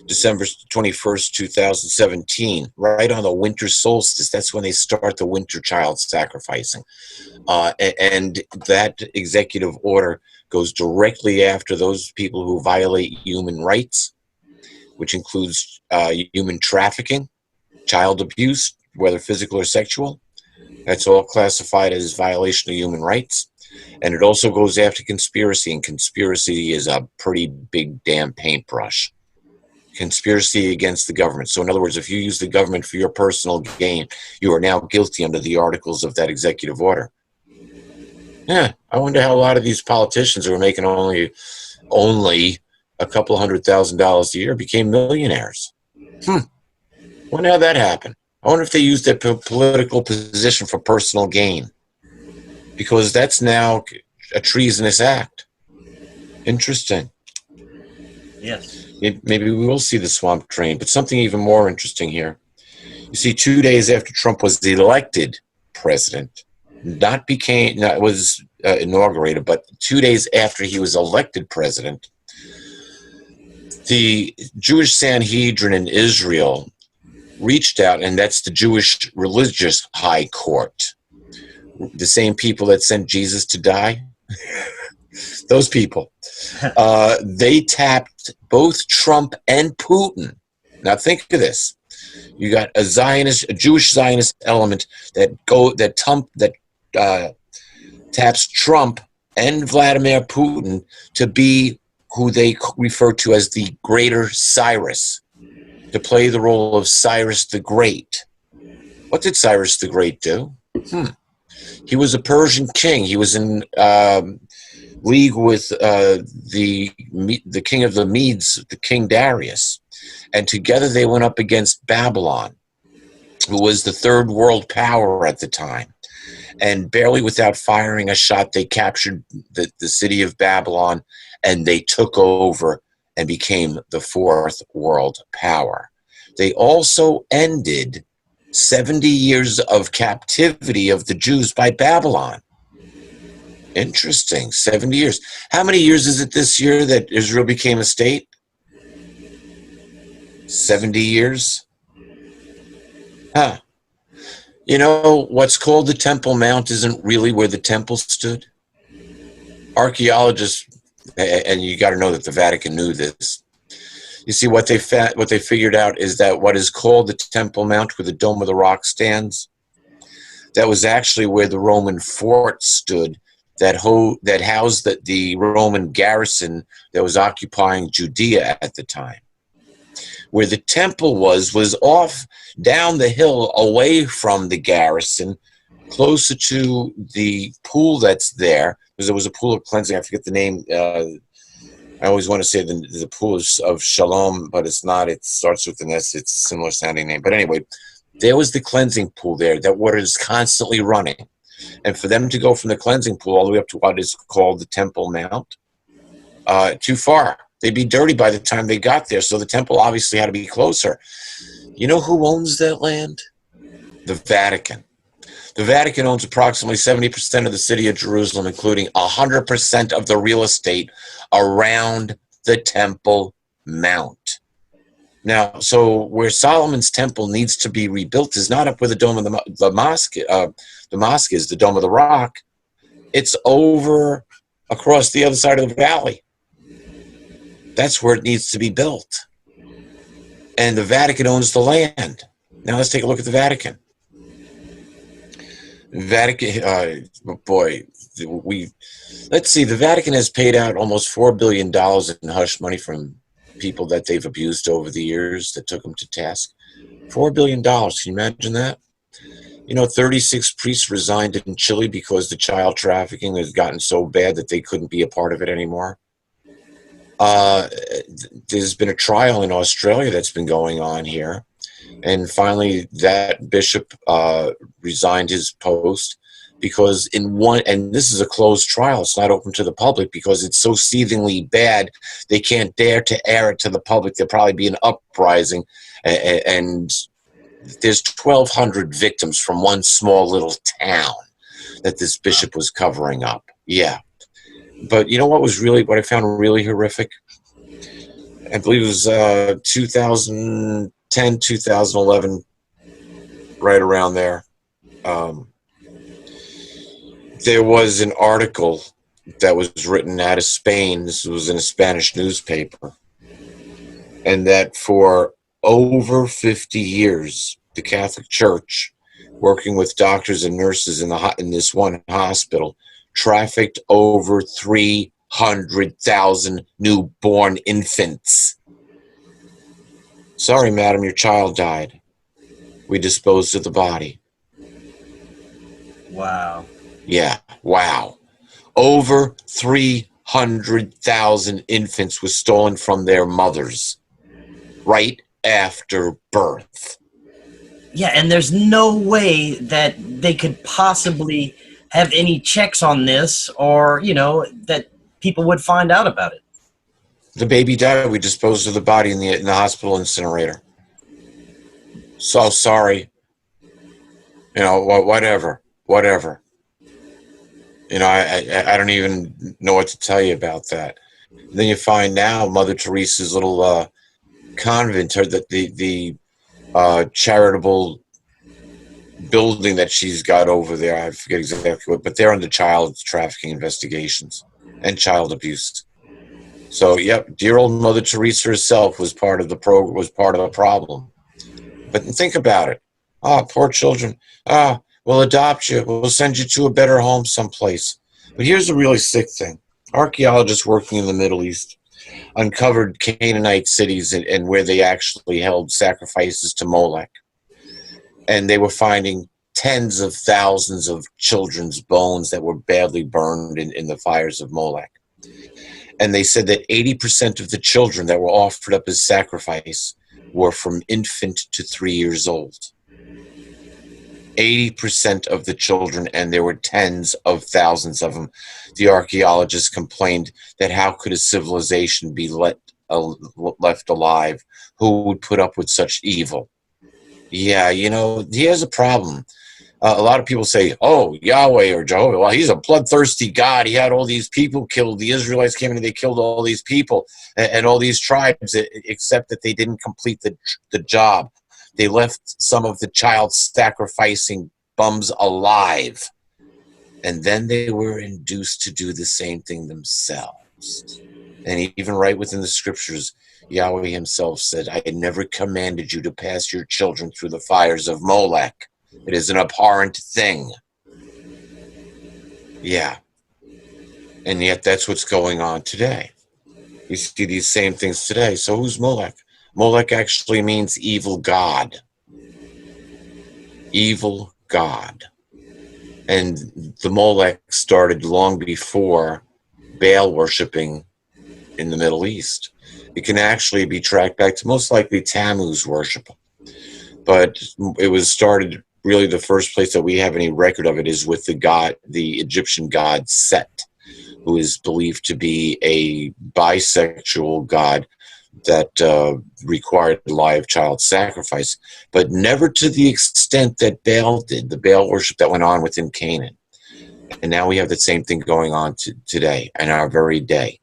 December 21st, 2017, right on the winter solstice. That's when they start the winter child sacrificing. And that executive order goes directly after those people who violate human rights, which includes human trafficking, child abuse, whether physical or sexual. That's all classified as violation of human rights. And it also goes after conspiracy, and conspiracy is a pretty big damn paintbrush. Conspiracy against the government. So in other words, if you use the government for your personal gain, you are now guilty under the articles of that executive order. Yeah, I wonder how a lot of these politicians who are making only a couple $100,000 a year became millionaires. Wonder how that happened. I wonder if they used their political position for personal gain, because that's now a treasonous act. Interesting. Yes. Maybe we will see the swamp train, but something even more interesting here. You see, 2 days after Trump was elected president, was inaugurated, but 2 days after he was elected president, the Jewish Sanhedrin in Israel reached out, and that's the Jewish religious high court, the same people that sent Jesus to die. Those people, they tapped both Trump and Putin. Now think of this: you got a Jewish Zionist element that taps Trump and Vladimir Putin to be who they refer to as the Greater Cyrus, to play the role of Cyrus the Great. What did Cyrus the Great do? He was a Persian king. He was in league with the king of the Medes, the King Darius. And together they went up against Babylon, who was the third world power at the time. And barely without firing a shot, they captured the city of Babylon, and they took over and became the fourth world power. They also ended 70 years of captivity of the Jews by Babylon. Interesting, 70 years. How many years is it this year that Israel became a state? 70 years? Huh. You know, what's called the Temple Mount isn't really where the temple stood. Archaeologists, and you got to know that the Vatican knew this. You see, what they figured out is that what is called the Temple Mount, where the Dome of the Rock stands, that was actually where the Roman fort stood that housed the Roman garrison that was occupying Judea at the time. Where the temple was off down the hill away from the garrison, closer to the pool that's there, because there was a pool of cleansing. I forget the name. I always want to say the pool of Shalom, but it's not. It starts with an S. It's a similar sounding name. But anyway, there was the cleansing pool there. That water is constantly running. And for them to go from the cleansing pool all the way up to what is called the Temple Mount, too far. They'd be dirty by the time they got there. So the temple obviously had to be closer. You know who owns that land? The Vatican. The Vatican owns approximately 70% of the city of Jerusalem, including 100% of the real estate around the Temple Mount. Now, so where Solomon's temple needs to be rebuilt is not up where the Dome of the mosque is, the Dome of the Rock. It's over across the other side of the valley. That's where it needs to be built. And the Vatican owns the land. Now let's take a look at the Vatican. Let's see, the Vatican has paid out almost $4 billion in hush money from people that they've abused over the years that took them to task. $4 billion, can you imagine that? You know, 36 priests resigned in Chile because the child trafficking has gotten so bad that they couldn't be a part of it anymore. There's been a trial in Australia that's been going on here. And finally, that bishop resigned his post because and this is a closed trial. It's not open to the public because it's so seethingly bad. They can't dare to air it to the public. There'll probably be an uprising. And there's 1,200 victims from one small little town that this bishop was covering up. Yeah. But you know what I found really horrific? I believe it was 2010, 2011, right around there. There was an article that was written out of Spain. This was in a Spanish newspaper. And that for over 50 years, the Catholic Church, working with doctors and nurses in this one hospital, trafficked over 300,000 newborn infants. Sorry, madam, your child died. We disposed of the body. Wow. Yeah, wow. Over 300,000 infants were stolen from their mothers right after birth. Yeah, and there's no way that they could possibly have any checks on this or, that people would find out about it. The baby died. We disposed of the body in the hospital incinerator. So sorry. Whatever. I don't even know what to tell you about that. Then you find now Mother Teresa's little convent, or the charitable building that she's got over there. I forget exactly what, but they're under child trafficking investigations and child abuse. So, yep, dear old Mother Teresa herself was part of the problem. But think about it. Ah, poor children. Ah, we'll adopt you. We'll send you to a better home someplace. But here's the really sick thing. Archaeologists working in the Middle East uncovered Canaanite cities and where they actually held sacrifices to Molech. And they were finding tens of thousands of children's bones that were badly burned in the fires of Molech. And they said that 80% of the children that were offered up as sacrifice were from infant to 3 years old. 80% of the children, and there were tens of thousands of them. The archaeologists complained that how could a civilization be left alive? Who would put up with such evil? Yeah, here's a problem. A lot of people say, oh, Yahweh or Jehovah, well, he's a bloodthirsty God. He had all these people killed. The Israelites came in and they killed all these people and all these tribes, except that they didn't complete the job. They left some of the child sacrificing bums alive. And then they were induced to do the same thing themselves. And even right within the scriptures, Yahweh himself said, I had never commanded you to pass your children through the fires of Molech. It is an abhorrent thing. Yeah. And yet that's what's going on today. You see these same things today. So who's Molech? Molech actually means evil god. Evil god. And the Molech started long before Baal worshiping in the Middle East. It can actually be tracked back to most likely Tammuz worship. But it was started, really the first place that we have any record of it is with the Egyptian god Set, who is believed to be a bisexual god that required live child sacrifice, but never to the extent that Baal did, the Baal worship that went on within Canaan. And now we have the same thing going on today, in our very day.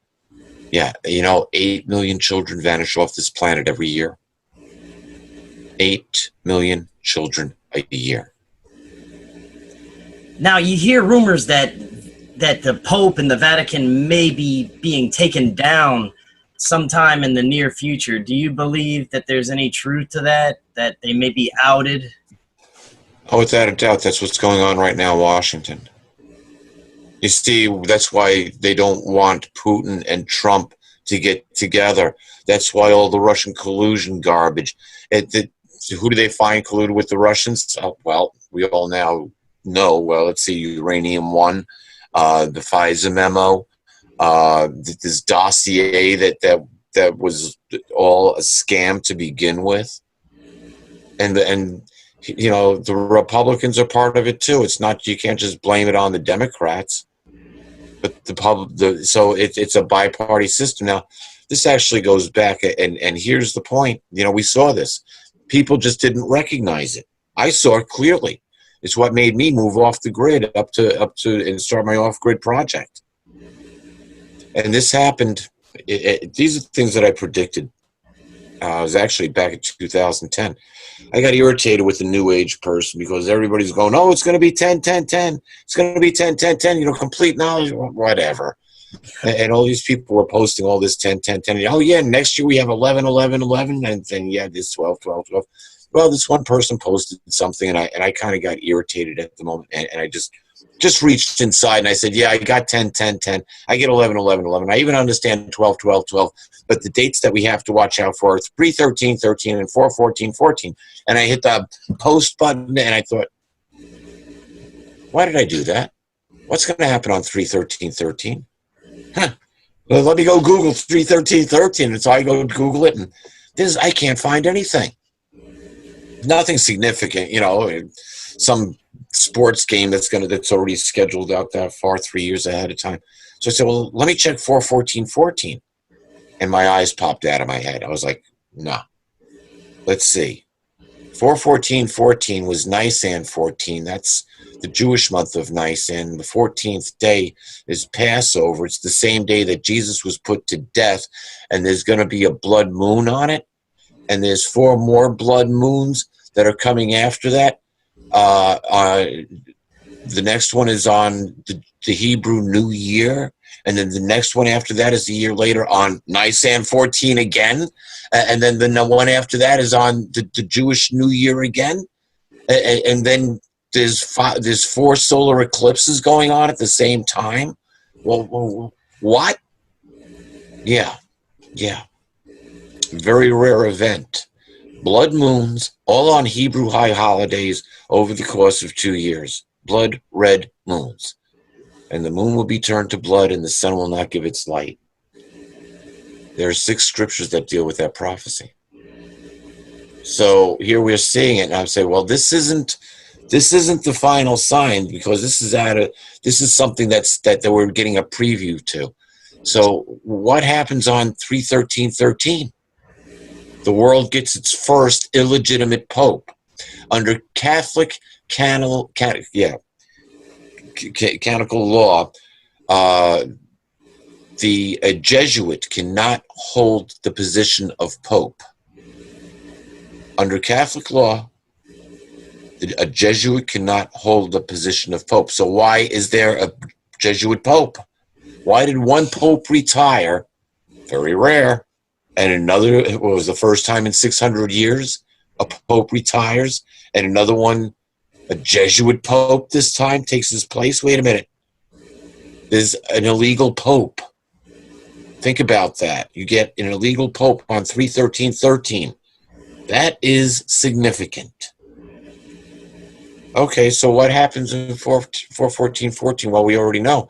Yeah, 8 million children vanish off this planet every year. 8 million children a year. Now, you hear rumors that the Pope and the Vatican may be being taken down sometime in the near future. Do you believe that there's any truth to that they may be outed? Oh, without a doubt, that's what's going on right now in Washington. You see, that's why they don't want Putin and Trump to get together. That's why all the Russian collusion garbage. Who do they find colluded with the Russians? Oh, well, we all now know. Well, let's see, Uranium One, the FISA memo, this dossier that was all a scam to begin with, and the Republicans are part of it too. It's not, you can't just blame it on the Democrats, but so it's a bi-party system. Now, this actually goes back, and here's the point. We saw this. People just didn't recognize it. I saw it clearly. It's what made me move off the grid up to and start my off-grid project. And this happened. These are things that I predicted. It was actually back in 2010. I got irritated with the New Age person because everybody's going, oh, it's going to be 10, 10, 10. It's going to be 10, 10, 10, complete knowledge, whatever. And all these people were posting all this 10, 10, 10. Oh, yeah, next year we have 11, 11, 11. And then, yeah, this 12, 12, 12. Well, this one person posted something, and I kind of got irritated at the moment. And I just reached inside, and I said, yeah, I got 10, 10, 10. I get 11, 11, 11. I even understand 12, 12, 12. But the dates that we have to watch out for are 3, 13, 13, and 4, 14, 14. And I hit the post button, and I thought, why did I do that? What's going to happen on 3, 13, 13? Huh. Well, let me go Google 3, 13, 13. And so I go Google it, and I can't find anything. Nothing significant, some sports game that's already scheduled out that far 3 years ahead of time. So I said, well, let me check 4, 14, 14. And my eyes popped out of my head. I was like, no. Let's see. 41414 was Nisan 14. That's the Jewish month of Nisan. The 14th day is Passover. It's the same day that Jesus was put to death, and there's going to be a blood moon on it. And there's 4 more blood moons that are coming after that. The next one is on the Hebrew New Year. And then the next one after that is a year later on Nisan 14 again. And then the one after that is on the Jewish New Year again. And then there's 4 solar eclipses going on at the same time. Well, what? Yeah. Very rare event. Blood moons, all on Hebrew high holidays over the course of 2 years. Blood red moons. And the moon will be turned to blood and the sun will not give its light. There are 6 scriptures that deal with that prophecy. So here we're seeing it, and I'm saying, well, this isn't the final sign, because this is something that we're getting a preview to. So what happens on 3/13/13? The world gets its first illegitimate pope. Under Catholic canonical law, a Jesuit cannot hold the position of pope. Under Catholic law, a Jesuit cannot hold the position of pope. So why is there a Jesuit pope? Why did one pope retire? Very rare. And another, it was the first time in 600 years, a pope retires, and another one, a Jesuit pope this time, takes his place. Wait a minute. There's an illegal pope. Think about that. You get an illegal pope on 3/13/13. That is significant. Okay, so what happens in 4/14/14? Well, we already know.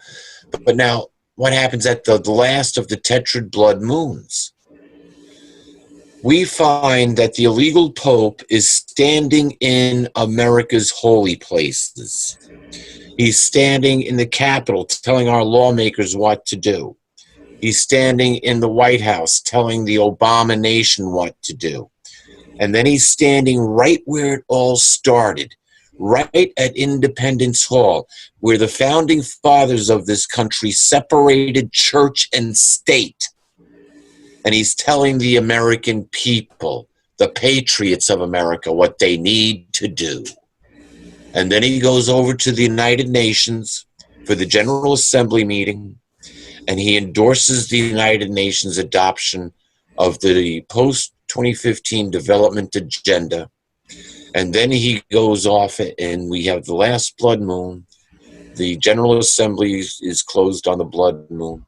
But now, what happens at the last of the tetrad blood moons? We find that the illegal pope is standing in America's holy places. He's standing in the Capitol telling our lawmakers what to do. He's standing in the White House telling the Obama nation what to do. And then he's standing right where it all started, right at Independence Hall, where the founding fathers of this country separated church and state. And he's telling the American people, the patriots of America, what they need to do. And then he goes over to the United Nations for the General Assembly meeting, and he endorses the United Nations adoption of the post-2015 development agenda. And then he goes off, and we have the last blood moon. The General Assembly is closed on the blood moon,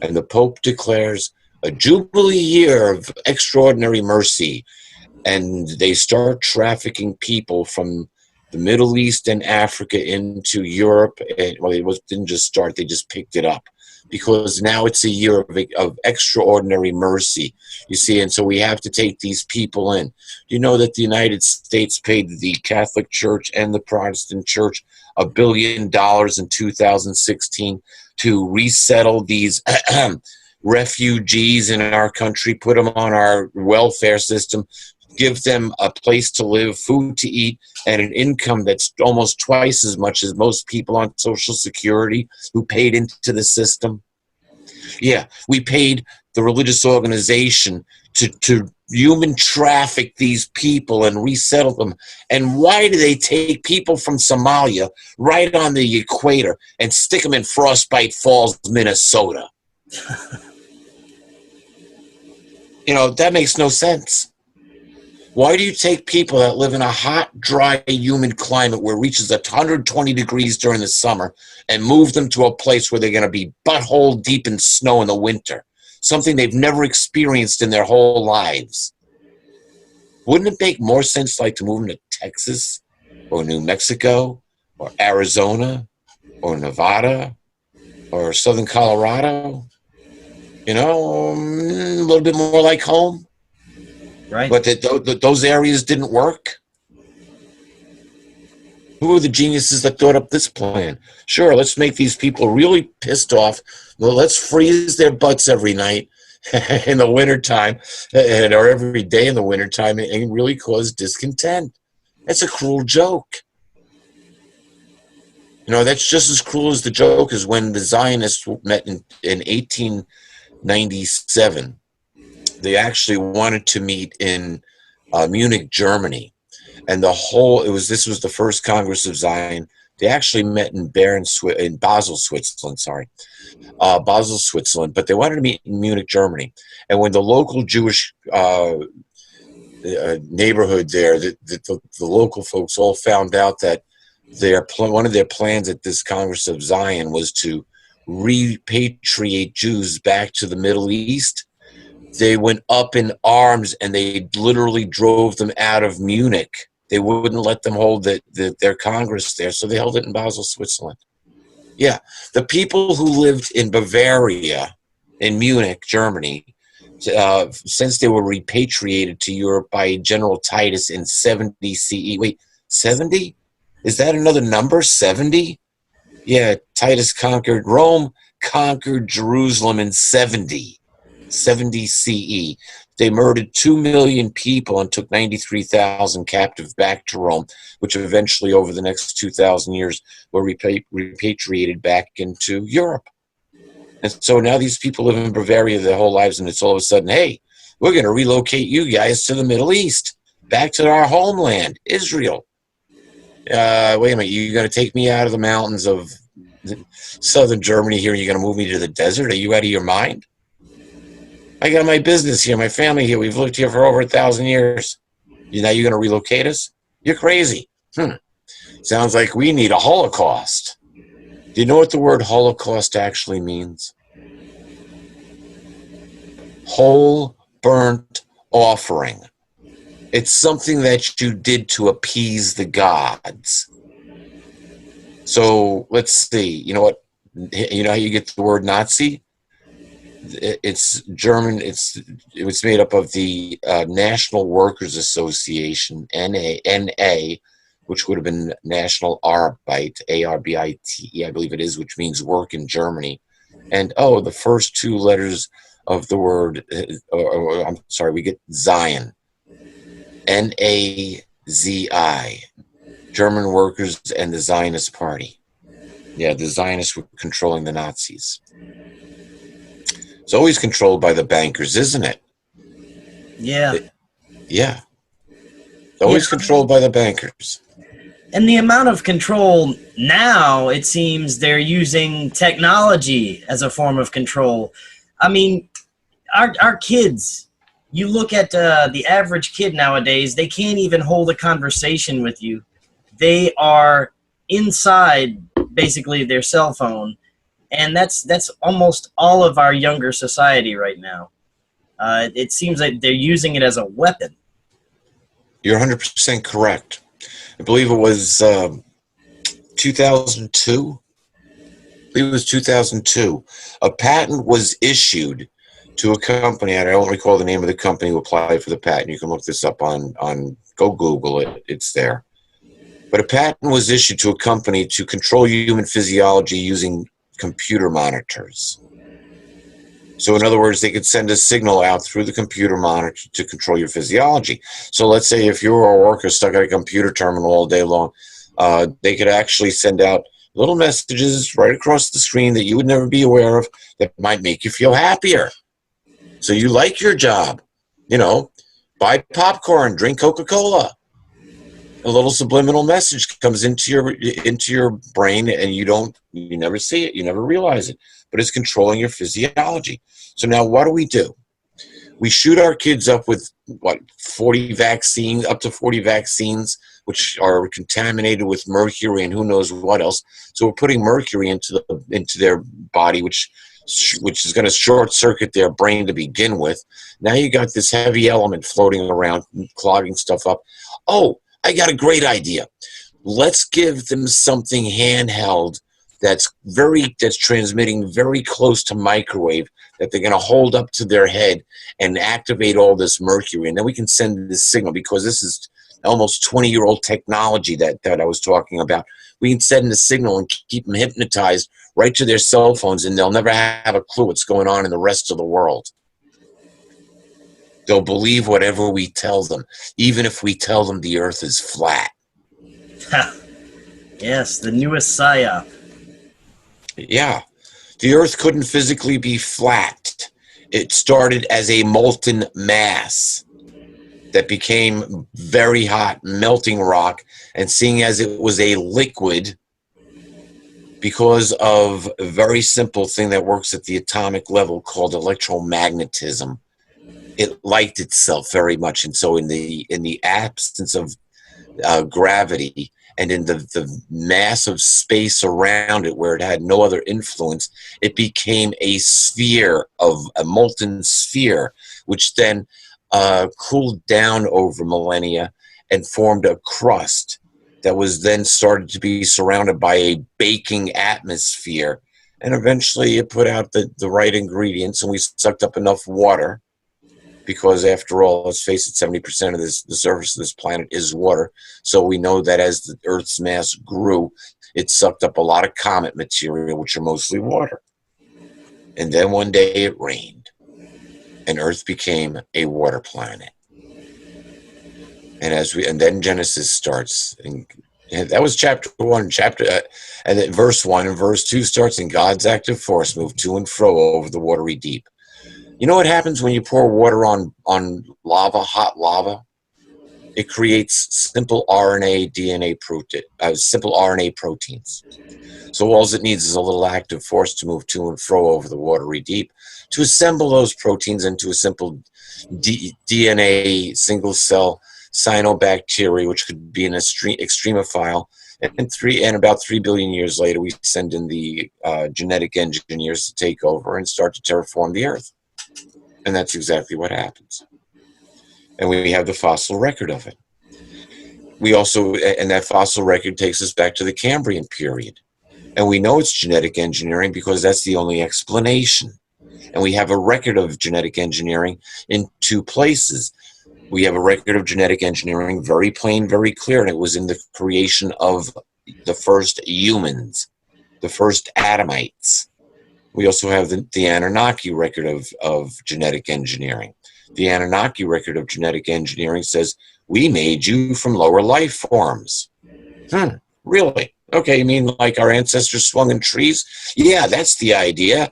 and the Pope declares a jubilee year of extraordinary mercy, and they start trafficking people from the Middle East and Africa into Europe. Well, didn't just start, they just picked it up, because now it's a year of extraordinary mercy, you see, and so we have to take these people in. You know that the United States paid the Catholic Church and the Protestant Church $1 billion in 2016 to resettle these refugees in our country, put them on our welfare system, give them a place to live, food to eat, and an income that's almost twice as much as most people on Social Security who paid into the system. Yeah, we paid the religious organization to human traffic these people and resettle them. And why do they take people from Somalia right on the equator and stick them in Frostbite Falls, Minnesota? You know, that makes no sense. Why do you take people that live in a hot, dry, humid climate where it reaches 120 degrees during the summer and move them to a place where they're going to be butthole deep in snow in the winter? Something they've never experienced in their whole lives. Wouldn't it make more sense like to move them to Texas or New Mexico or Arizona or Nevada or Southern Colorado? You know, a little bit more like home. Right. But those areas didn't work. Who are the geniuses that thought up this plan? Sure, let's make these people really pissed off. Well, let's freeze their butts every night in the wintertime, or every day in the wintertime, and really cause discontent. That's a cruel joke. You know, that's just as cruel as the joke is when the Zionists met in 1897. They actually wanted to meet in Munich, Germany. And this was the first Congress of Zion. They actually met in Basel, Switzerland, Basel, Switzerland, but they wanted to meet in Munich, Germany. And when the local Jewish neighborhood there, the local folks all found out that one of their plans at this Congress of Zion was to repatriate Jews back to the Middle East, they went up in arms and they literally drove them out of Munich. They wouldn't let them hold their Congress there, so they held it in Basel, Switzerland. Yeah, the people who lived in Bavaria, in Munich, Germany, since they were repatriated to Europe by General Titus in 70 CE. Wait, 70? Is that another number, 70? Yeah, Titus Rome conquered Jerusalem in 70 CE. They murdered 2 million people and took 93,000 captive back to Rome, which eventually, over the next 2,000 years, were repatriated back into Europe. And so now these people live in Bavaria their whole lives, and it's all of a sudden, hey, we're going to relocate you guys to the Middle East, back to our homeland, Israel. Wait a minute, you're going to take me out of the mountains of southern Germany here, and you're going to move me to the desert? Are you out of your mind? I got my business here, my family here. We've lived here for over 1,000 years. Now you're going to relocate us? You're crazy. Sounds like we need a Holocaust. Do you know what the word Holocaust actually means? Whole burnt offering. It's something that you did to appease the gods. So let's see. You know what? You know how you get the word Nazi? It's German. It was made up of the National Workers Association, NA, which would have been National Arbeit, Arbite, I believe it is, which means work in Germany. And the first two letters of the word, we get Zion, Nazi, German Workers and the Zionist Party. Yeah, the Zionists were controlling the Nazis. It's always controlled by the bankers, isn't it? Yeah. Yeah. Always controlled by the bankers. And the amount of control now, it seems they're using technology as a form of control. I mean, our kids, you look at the average kid nowadays, they can't even hold a conversation with you. They are inside, basically, their cell phone. And that's almost all of our younger society right now. It seems like they're using it as a weapon. You're 100% correct. I believe it was 2002. I believe it was 2002. A patent was issued to a company, and I don't recall the name of the company who applied for the patent. You can look this up on go Google it. It's there. But a patent was issued to a company to control human physiology using computer monitors. So in other words, they could send a signal out through the computer monitor to control your physiology. So let's say if you're a worker stuck at a computer terminal all day long, they could actually send out little messages right across the screen that you would never be aware of that might make you feel happier. So you like your job, buy popcorn, drink Coca-Cola. A little subliminal message comes into your brain, and you never see it, you never realize it, but it's controlling your physiology. So now what do? We shoot our kids up with up to 40 vaccines, which are contaminated with mercury and who knows what else. So we're putting mercury into their body, which is going to short circuit their brain to begin with. Now you got this heavy element floating around, clogging stuff up. Oh, I got a great idea. Let's give them something handheld that's transmitting very close to microwave that they're going to hold up to their head and activate all this mercury. And then we can send this signal, because this is almost 20-year-old technology that I was talking about. We can send a signal and keep them hypnotized right to their cell phones, and they'll never have a clue what's going on in the rest of the world. They'll believe whatever we tell them, even if we tell them the earth is flat. Ha. Yes, the newest psyop. Yeah. The earth couldn't physically be flat. It started as a molten mass that became very hot, melting rock, and seeing as it was a liquid, because of a very simple thing that works at the atomic level called electromagnetism, it liked itself very much. And so in the absence of gravity, and in the massive space around it where it had no other influence, it became a sphere, of a molten sphere, which then cooled down over millennia and formed a crust that was then started to be surrounded by a baking atmosphere. And eventually it put out the right ingredients, and we sucked up enough water, because after all, let's face it, 70% of the surface of this planet is water. So we know that as the Earth's mass grew, it sucked up a lot of comet material, which are mostly water. And then one day it rained, and Earth became a water planet. And then Genesis starts, and that was chapter 1. And then verse 1 and verse 2 starts, and God's active force moved to and fro over the watery deep. You know what happens when you pour water on lava, hot lava? It creates simple RNA, DNA protein, simple RNA proteins. So all it needs is a little active force to move to and fro over the watery deep to assemble those proteins into a simple DNA single cell cyanobacteria, which could be an extremophile. And about 3 billion years later, we send in the genetic engineers to take over and start to terraform the Earth. And that's exactly what happens. And we have the fossil record of it. We also, and that fossil record takes us back to the Cambrian period. And we know it's genetic engineering because that's the only explanation. And we have a record of genetic engineering in 2 places. We have a record of genetic engineering, very plain, very clear, and it was in the creation of the first humans, the first Adamites. We also have the Anunnaki record of genetic engineering. The Anunnaki record of genetic engineering says, we made you from lower life forms. Really? Okay, you mean like our ancestors swung in trees? Yeah, that's the idea.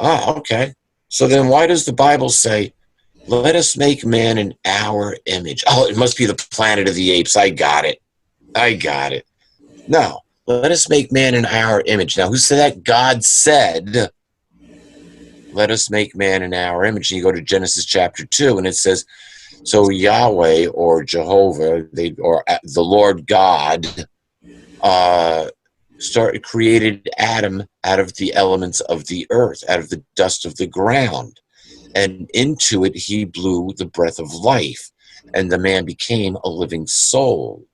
Ah, okay. So then why does the Bible say, let us make man in our image? Oh, it must be the Planet of the Apes. I got it. No, let us make man in our image. Now, who said that? God said, let us make man in our image. And you go to Genesis chapter 2, and it says, so Yahweh or Jehovah, or the Lord God, created Adam out of the elements of the earth, out of the dust of the ground. And into it he blew the breath of life, and the man became a living soul.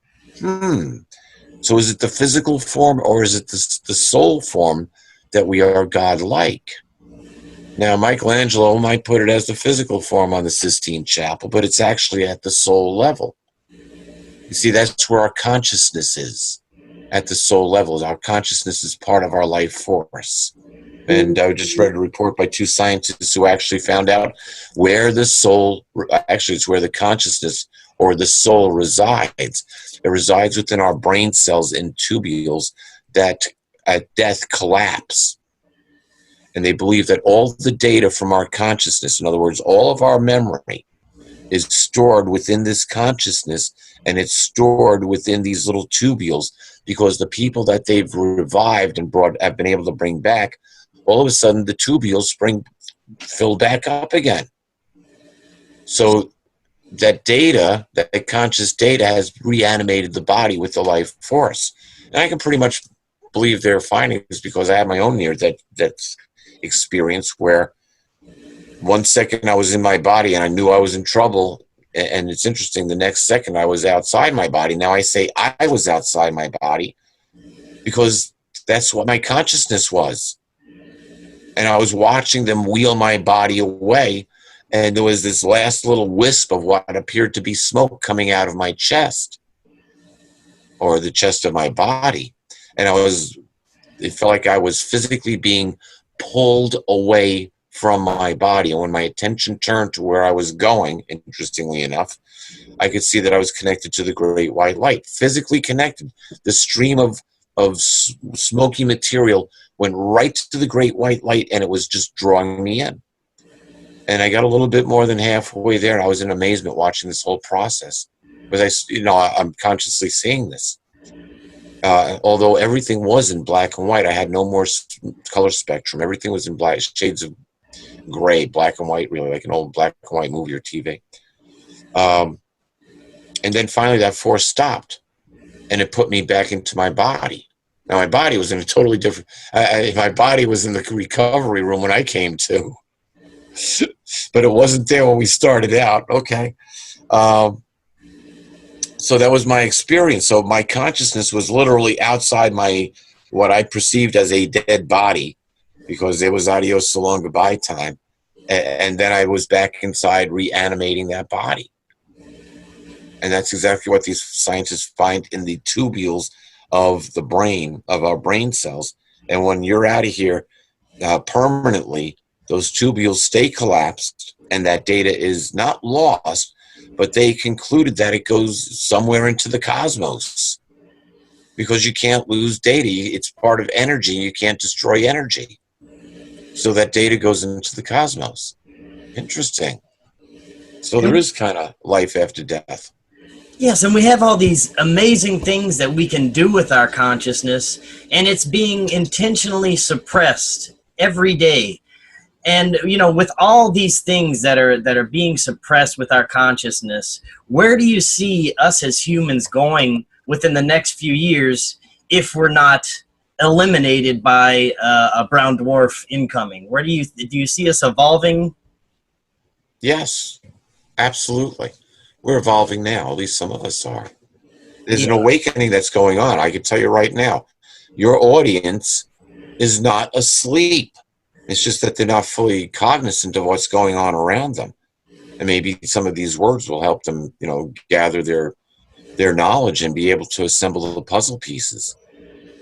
So is it the physical form, or is it the soul form that we are God-like? Now, Michelangelo might put it as the physical form on the Sistine Chapel, but it's actually at the soul level. You see, that's where our consciousness is, at the soul level. Our consciousness is part of our life force. And I just read a report by 2 scientists who actually found out where the soul, actually it's where the consciousness or the soul resides. It resides within our brain cells in tubules that at death collapse. And they believe that all the data from our consciousness, in other words, all of our memory, is stored within this consciousness, and it's stored within these little tubules, because the people that they've revived and have been able to bring back, all of a sudden the tubules fill back up again. So that data, that conscious data, has reanimated the body with the life force. And I can pretty much believe their findings because I have my own near-death experience where 1 second I was in my body and I knew I was in trouble. And it's interesting, the next second I was outside my body. Now I say I was outside my body because that's what my consciousness was. And I was watching them wheel my body away, and there was this last little wisp of what appeared to be smoke coming out of my chest, or the chest of my body. And it felt like I was physically being pulled away from my body. And when my attention turned to where I was going, interestingly enough, I could see that I was connected to the great white light, physically connected. The stream of smoky material went right to the great white light, and it was just drawing me in. And I got a little bit more than halfway there, and I was in amazement watching this whole process, because I'm consciously seeing this. Although everything was in black and white, I had no more color spectrum. Everything was in black, shades of gray, black and white, really, like an old black and white movie or TV. And then finally that force stopped, and it put me back into my body. Now my body was in a totally different, my body was in the recovery room when I came to, but it wasn't there when we started out. Okay. So that was my experience. So my consciousness was literally outside what I perceived as a dead body, because there was adios, so long, goodbye time. And then I was back inside reanimating that body. And that's exactly what these scientists find in the tubules of the brain, of our brain cells. And when you're out of here permanently, those tubules stay collapsed, and that data is not lost, but they concluded that it goes somewhere into the cosmos, because you can't lose data. It's part of energy. You can't destroy energy. So that data goes into the cosmos. Interesting. So there is kind of life after death. Yes, and we have all these amazing things that we can do with our consciousness, and it's being intentionally suppressed every day. And, with all these things that are being suppressed with our consciousness, where do you see us as humans going within the next few years if we're not eliminated by a brown dwarf incoming? Where do you see us evolving? Yes, absolutely. We're evolving now. At least some of us are. There's an awakening that's going on. I can tell you right now, your audience is not asleep. It's just that they're not fully cognizant of what's going on around them. And maybe some of these words will help them, gather their knowledge and be able to assemble the puzzle pieces.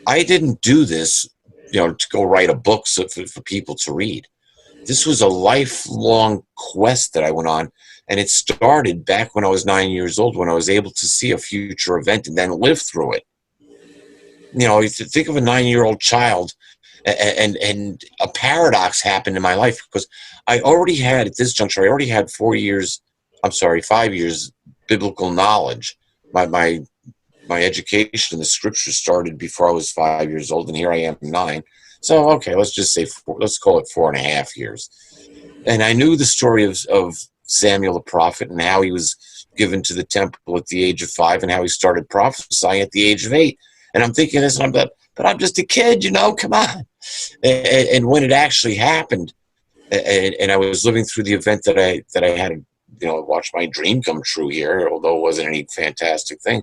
I didn't do this, to go write a book for people to read. This was a lifelong quest that I went on. And it started back when I was 9 years old, when I was able to see a future event and then live through it. You think of a 9-year-old child, and a paradox happened in my life, because I already had, at this juncture, 5 years biblical knowledge. My education in the scriptures started before I was 5 years old, and here I am 9. So, okay, let's just say let's call it 4.5 years. And I knew the story of Samuel the prophet, and how he was given to the temple at the age of 5, and how he started prophesying at the age of 8. And I'm thinking this, and but I'm just a kid, come on. And when it actually happened, and I was living through the event that I had to, watch my dream come true here, although it wasn't any fantastic thing.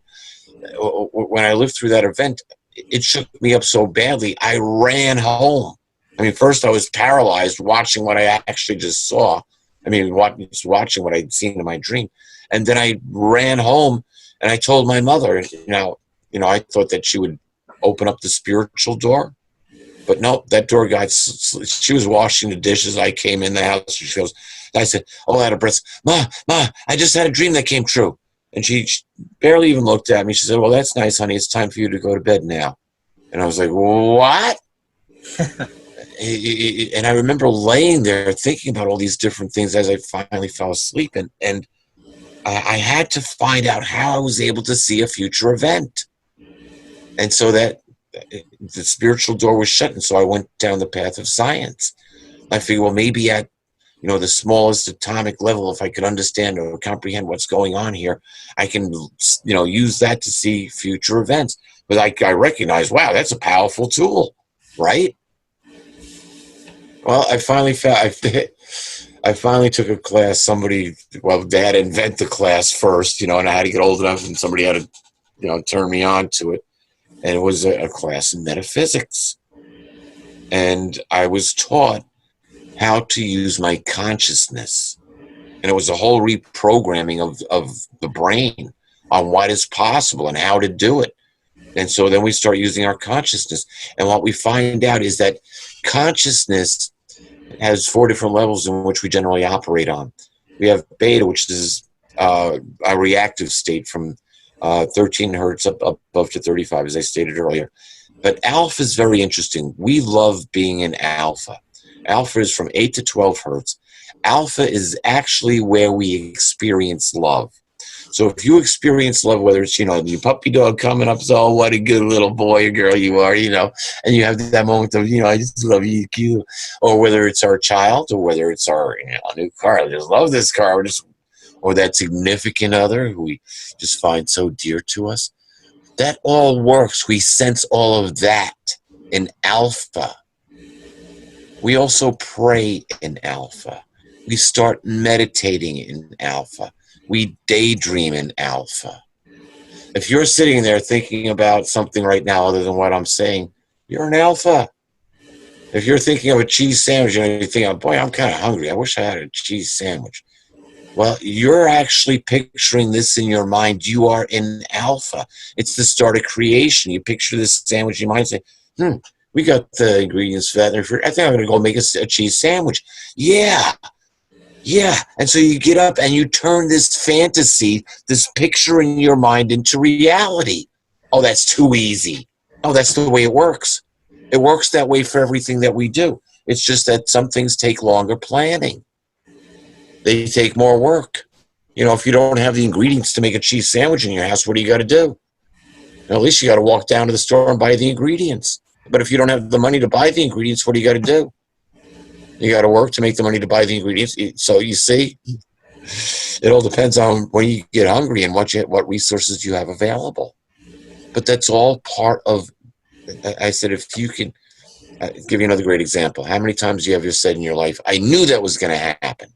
When I lived through that event, it shook me up so badly, I ran home. I mean, first I was paralyzed watching what I actually just saw. I mean, watching what I'd seen in my dream. And then I ran home, and I told my mother, I thought that she would open up the spiritual door. But no, that door she was washing the dishes. I came in the house. She goes, I said, out of breath, Ma, I just had a dream that came true. And she barely even looked at me. She said, well, that's nice, honey. It's time for you to go to bed now. And I was like, what? And I remember laying there thinking about all these different things as I finally fell asleep. And I had to find out how I was able to see a future event. And so that the spiritual door was shut. And so I went down the path of science. I figured, well, maybe at the smallest atomic level, if I could understand or comprehend what's going on here, I can, use that to see future events. But I recognize, wow, that's a powerful tool, right? Well, I finally took a class. They had to invent the class first, and I had to get old enough, and somebody had to, turn me on to it. And it was a class in metaphysics. And I was taught how to use my consciousness. And it was a whole reprogramming of the brain on what is possible and how to do it. And so then we start using our consciousness. And what we find out is that consciousness It has 4 different levels in which we generally operate on. We have beta, which is a reactive state from 13 hertz up to 35, as I stated earlier. But alpha is very interesting. We love being in alpha. Alpha is from 8 to 12 hertz. Alpha is actually where we experience love. So if you experience love, whether it's, your puppy dog coming up, so, oh, what a good little boy or girl you are, and you have that moment of, I just love you, cute. Or whether it's our child, or whether it's our new car, I just love this car, or that significant other who we just find so dear to us. That all works. We sense all of that in alpha. We also pray in alpha. We start meditating in alpha. We daydream in alpha. If you're sitting there thinking about something right now other than what I'm saying, you're in alpha. If you're thinking of a cheese sandwich and you're thinking, boy, I'm kind of hungry. I wish I had a cheese sandwich. Well, you're actually picturing this in your mind. You are in alpha. It's the start of creation. You picture this sandwich in your mind and say, we got the ingredients for that. I think I'm going to go make a cheese sandwich. Yeah. And so you get up and you turn this fantasy, this picture in your mind into reality. Oh, that's too easy. Oh, that's the way it works. It works that way for everything that we do. It's just that some things take longer planning. They take more work. If you don't have the ingredients to make a cheese sandwich in your house, what do you got to do? At least you got to walk down to the store and buy the ingredients. But if you don't have the money to buy the ingredients, what do you got to do? You got to work to make the money to buy the ingredients. So you see, it all depends on when you get hungry and what resources you have available. But that's all part of, I said, if you can, give you another great example. How many times you have said in your life, I knew that was going to happen?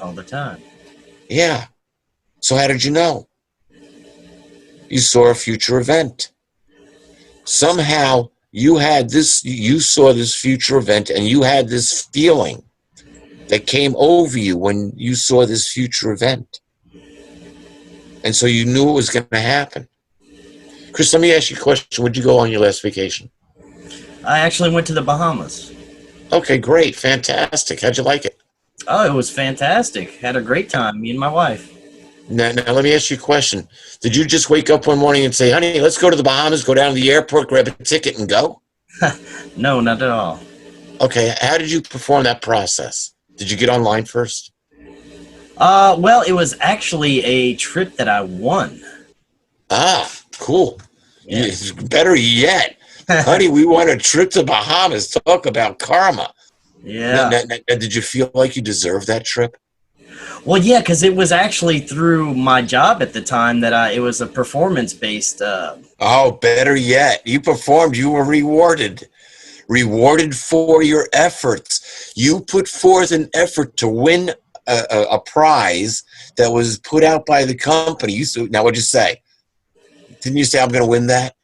All the time. Yeah. So how did you know? You saw a future event. Somehow you saw this future event and you had this feeling that came over you when you saw this future event. And so you knew it was going to happen. Chris, let me ask you a question. Where'd you go on your last vacation? I actually went to the Bahamas. Okay, great. Fantastic. How'd you like it? Oh, it was fantastic. Had a great time, me and my wife. Now, let me ask you a question. Did you just wake up one morning and say, honey, let's go to the Bahamas, go down to the airport, grab a ticket, and go? No, not at all. Okay, how did you perform that process? Did you get online first? Well, it was actually a trip that I won. Ah, cool. Yeah. Better yet. Honey, we won a trip to Bahamas. Talk about karma. Yeah. Now, did you feel like you deserved that trip? Well, yeah, because it was actually through my job at the time that it was a performance-based. Oh, better yet. You performed. You were rewarded. Rewarded for your efforts. You put forth an effort to win a prize that was put out by the company. Now, what'd you say? Didn't you say, I'm going to win that?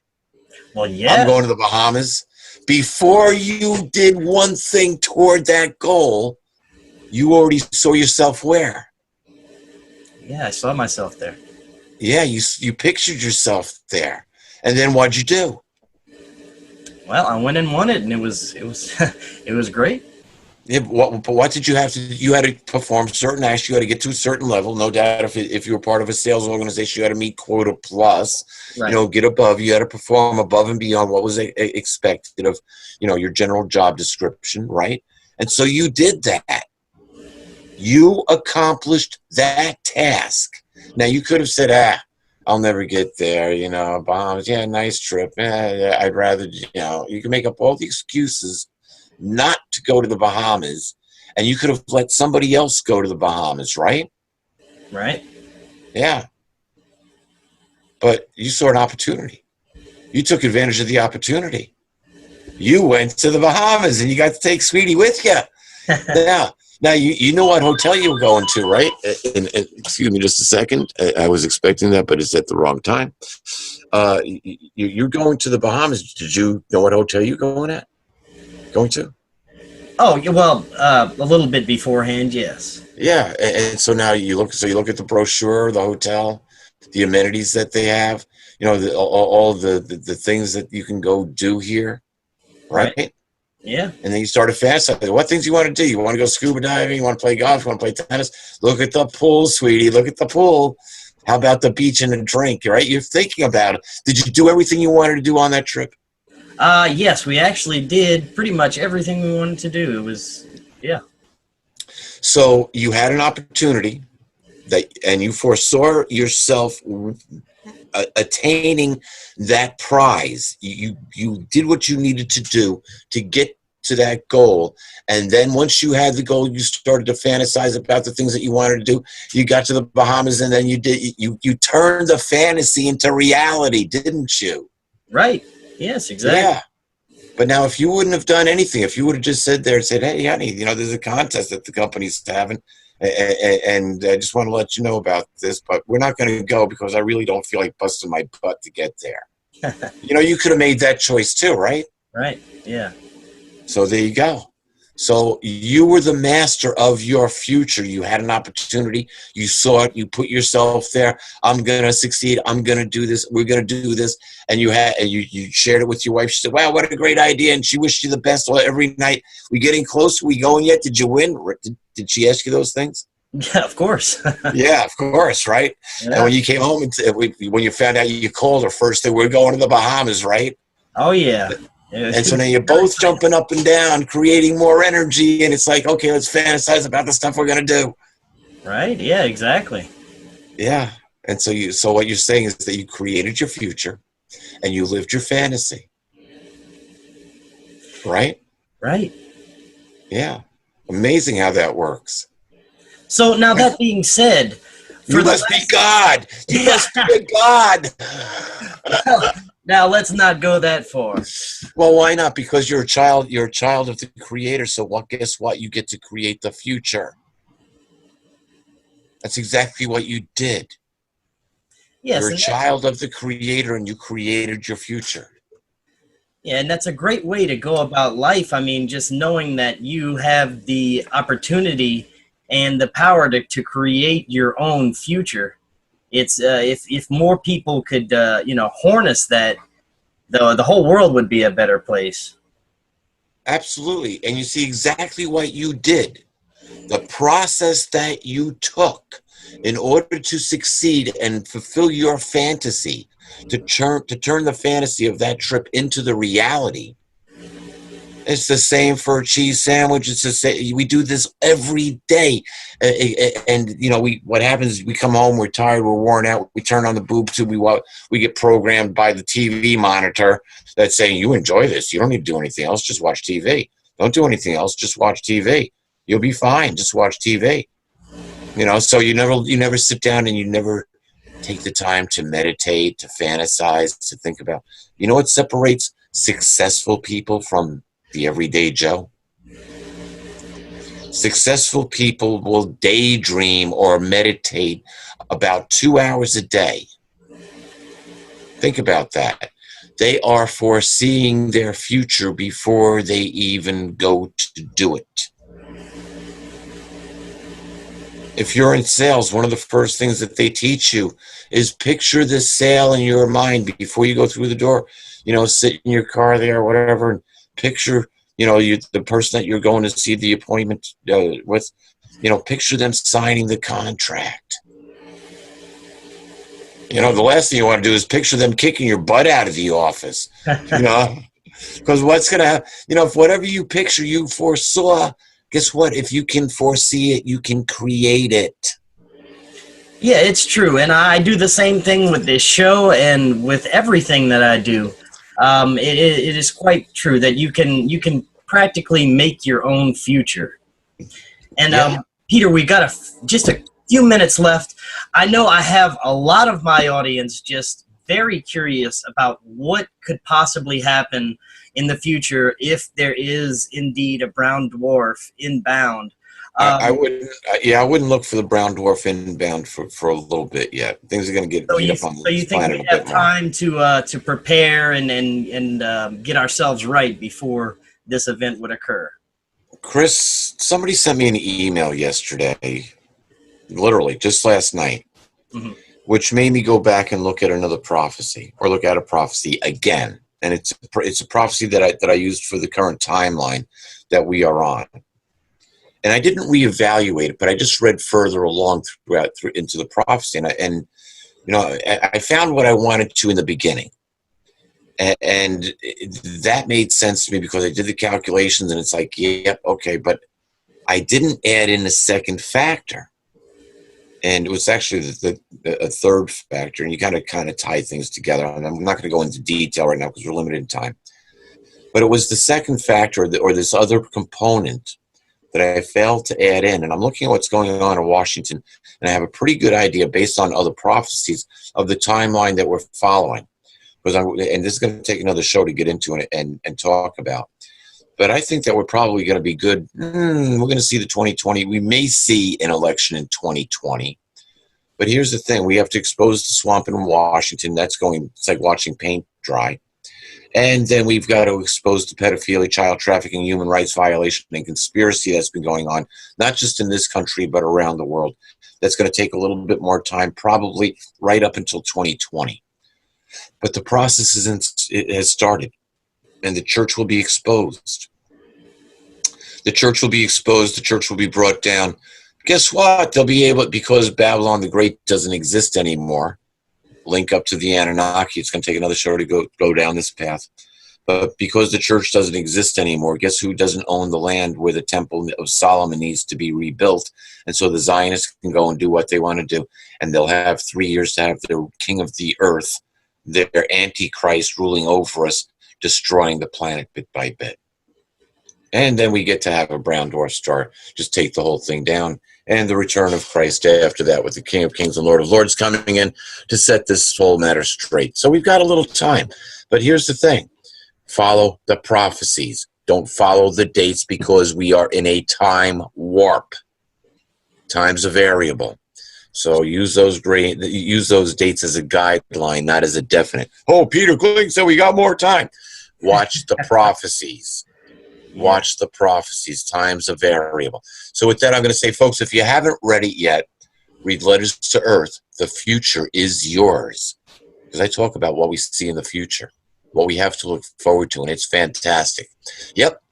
Well, yeah. I'm going to the Bahamas. Before you did one thing toward that goal, you already saw yourself where? Yeah, I saw myself there. Yeah, you pictured yourself there. And then what'd you do? Well, I went and won it, and it was it was great. Yeah, but what did you have to do? You had to perform certain acts. You had to get to a certain level. No doubt if you were part of a sales organization, you had to meet quota plus, Right. Get above. You had to perform above and beyond what was expected of, your general job description, right? And so you did that. You accomplished that task. Now, you could have said, I'll never get there, Bahamas, yeah, nice trip. I'd rather, you can make up all the excuses not to go to the Bahamas, and you could have let somebody else go to the Bahamas, right? Right. Yeah. But you saw an opportunity. You took advantage of the opportunity. You went to the Bahamas, and you got to take Sweetie with you. Now you know what hotel you were going to, right? And excuse me just a second. I was expecting that, but it's at the wrong time. You're going to the Bahamas. Did you know what hotel you're going to? Oh, well, a little bit beforehand, yes. Yeah, and so now you look at the brochure, the hotel, the amenities that they have, all the things that you can go do here, right? Yeah. And then you started fantasizing. What things you want to do? You want to go scuba diving? You want to play golf? You want to play tennis? Look at the pool, sweetie. Look at the pool. How about the beach and a drink, right? You're thinking about it. Did you do everything you wanted to do on that trip? Yes, we actually did pretty much everything we wanted to do. It was, yeah. So you had an opportunity and you foresaw yourself attaining that prize. You did what you needed to do to get to that goal, and then once you had the goal, you started to fantasize about the things that you wanted to do. You got to the Bahamas, and then you turned the fantasy into reality, didn't you? Right. Yes, exactly. Yeah. But now, if you wouldn't have done anything, if you would have just said there and said, "Hey, honey, there's a contest that the company's having, and I just want to let you know about this, but we're not going to go because I really don't feel like busting my butt to get there." You could have made that choice too, right? Right. Yeah. So there you go. So you were the master of your future. You had an opportunity. You saw it. You put yourself there. I'm going to succeed. I'm going to do this. We're going to do this. And you shared it with your wife. She said, "Wow, what a great idea." And she wished you the best. Well, every night, we getting close? We going yet? Did you win? Did she ask you those things? Yeah, of course. Yeah, of course, right? Yeah. And when you came home, when you found out you called her first, we're going to the Bahamas, right? Oh, yeah. And so now you're both jumping up and down, creating more energy, and it's like, okay, let's fantasize about the stuff we're going to do. Right? Yeah, exactly. Yeah. And so what you're saying is that you created your future and you lived your fantasy. Right? Right. Yeah. Amazing how that works. So now that being said, you must be God. You must be a God. Now let's not go that far. Well, why not? Because you're a child. You're a child of the Creator. So guess what? You get to create the future. That's exactly what you did. Yes, you're a child of the Creator, and you created your future. Yeah, and that's a great way to go about life. I mean, just knowing that you have the opportunity and the power to create your own future. It's if more people could harness that, the whole world would be a better place. Absolutely. And you see exactly what you did. The process that you took in order to succeed and fulfill your fantasy, to turn the fantasy of that trip into the reality. It's the same for a cheese sandwich. It's the same. We do this every day. And what happens is we come home, we're tired, we're worn out, we turn on the boob tube, we get programmed by the TV monitor that's saying, "You enjoy this. You don't need to do anything else. Just watch TV. Don't do anything else. Just watch TV. You'll be fine. Just watch TV." So you never sit down and you never take the time to meditate, to fantasize, to think about. You know what separates successful people from the everyday Joe? Successful people will daydream or meditate about 2 hours a day. Think about that. They are foreseeing their future before they even go to do it. If you're in sales, one of the first things that they teach you is picture the sale in your mind before you go through the door. Sit in your car there or whatever, and picture, the person that you're going to see the appointment with, picture them signing the contract. The last thing you want to do is picture them kicking your butt out of the office, because what's going to happen, if whatever you picture, you foresaw, guess what? If you can foresee it, you can create it. Yeah, it's true. And I do the same thing with this show and with everything that I do. It is quite true that you can practically make your own future. And Peter, we got just a few minutes left. I know I have a lot of my audience just very curious about what could possibly happen in the future if there is indeed a brown dwarf inbound. I wouldn't look for the brown dwarf inbound for a little bit yet. Things are going to get so heat you, up on so you this think planet we a have bit more. time to prepare and get ourselves right before this event would occur? Chris, somebody sent me an email yesterday, literally just last night, which made me go back and look at another prophecy, or look at a prophecy again. and it's a prophecy that I used for the current timeline that we are on. And I didn't reevaluate it, but I just read further along into the prophecy, and I found what I wanted to in the beginning, and that made sense to me because I did the calculations, and it's like, yep, okay, but I didn't add in a second factor. And it was actually a third factor, and you kind of tie things together. And I'm not going to go into detail right now because we're limited in time. But it was the second factor, or this other component, that I failed to add in. And I'm looking at what's going on in Washington, and I have a pretty good idea based on other prophecies of the timeline that we're following. And this is going to take another show to get into it and talk about. But I think that we're probably going to be good. We're going to see the 2020. We may see an election in 2020. But here's the thing. We have to expose the swamp in Washington. It's like watching paint dry. And then we've got to expose the pedophilia, child trafficking, human rights violation, and conspiracy that's been going on, not just in this country, but around the world. That's going to take a little bit more time, probably right up until 2020. But the process has started, and the church will be exposed. The church will be exposed. The church will be brought down. Guess what? They'll be able, because Babylon the Great doesn't exist anymore, link up to the Anunnaki. It's going to take another show to go down this path. But because the church doesn't exist anymore, guess who doesn't own the land where the Temple of Solomon needs to be rebuilt? And so the Zionists can go and do what they want to do. And they'll have 3 years to have their king of the earth, their Antichrist, ruling over us, destroying the planet bit by bit. And then we get to have a brown dwarf star just take the whole thing down. And the return of Christ after that, with the King of Kings and Lord of Lords coming in to set this whole matter straight. So we've got a little time. But here's the thing. Follow the prophecies. Don't follow the dates, because we are in a time warp. Time's a variable. So use those dates as a guideline, not as a definite. Oh, Peter Kling said we got more time. Watch the prophecies. Watch the prophecies. Time's a variable. So with that, I'm going to say, folks, if you haven't read it yet, read Letters to Earth. The future is yours. Because I talk about what we see in the future, what we have to look forward to, and it's fantastic. Yep.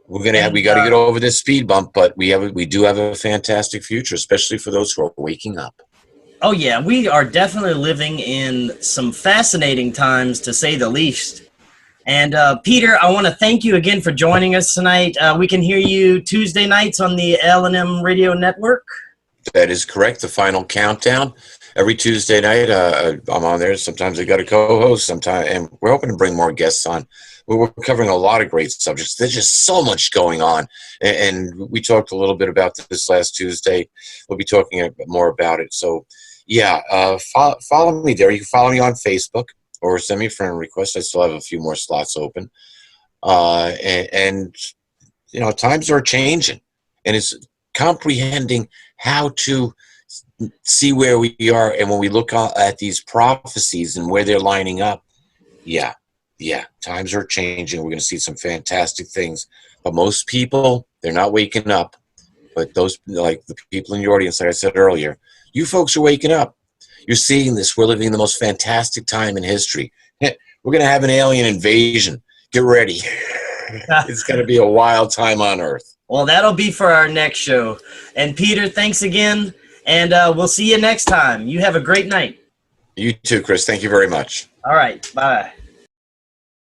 We got to get over this speed bump, but we do have a fantastic future, especially for those who are waking up. Oh yeah, we are definitely living in some fascinating times, to say the least. And Peter, I want to thank you again for joining us tonight. We can hear you Tuesday nights on the L&M Radio Network. That is correct. The final countdown every Tuesday night. I'm on there. Sometimes I got a co-host. Sometimes, and we're hoping to bring more guests on. We're covering a lot of great subjects. There's just so much going on, and we talked a little bit about this last Tuesday. We'll be talking a bit more about it. So, yeah, follow me there. You can follow me on Facebook, or send me a friend request. I still have a few more slots open. And times are changing, and it's comprehending how to see where we are. And when we look at these prophecies and where they're lining up, yeah, times are changing. We're going to see some fantastic things. But most people, they're not waking up. But those, like the people in the audience, like I said earlier, you folks are waking up. You're seeing this. We're living the most fantastic time in history. We're going to have an alien invasion. Get ready. It's going to be a wild time on Earth. Well, that'll be for our next show. And Peter, thanks again. And we'll see you next time. You have a great night. You too, Chris. Thank you very much. All right. Bye.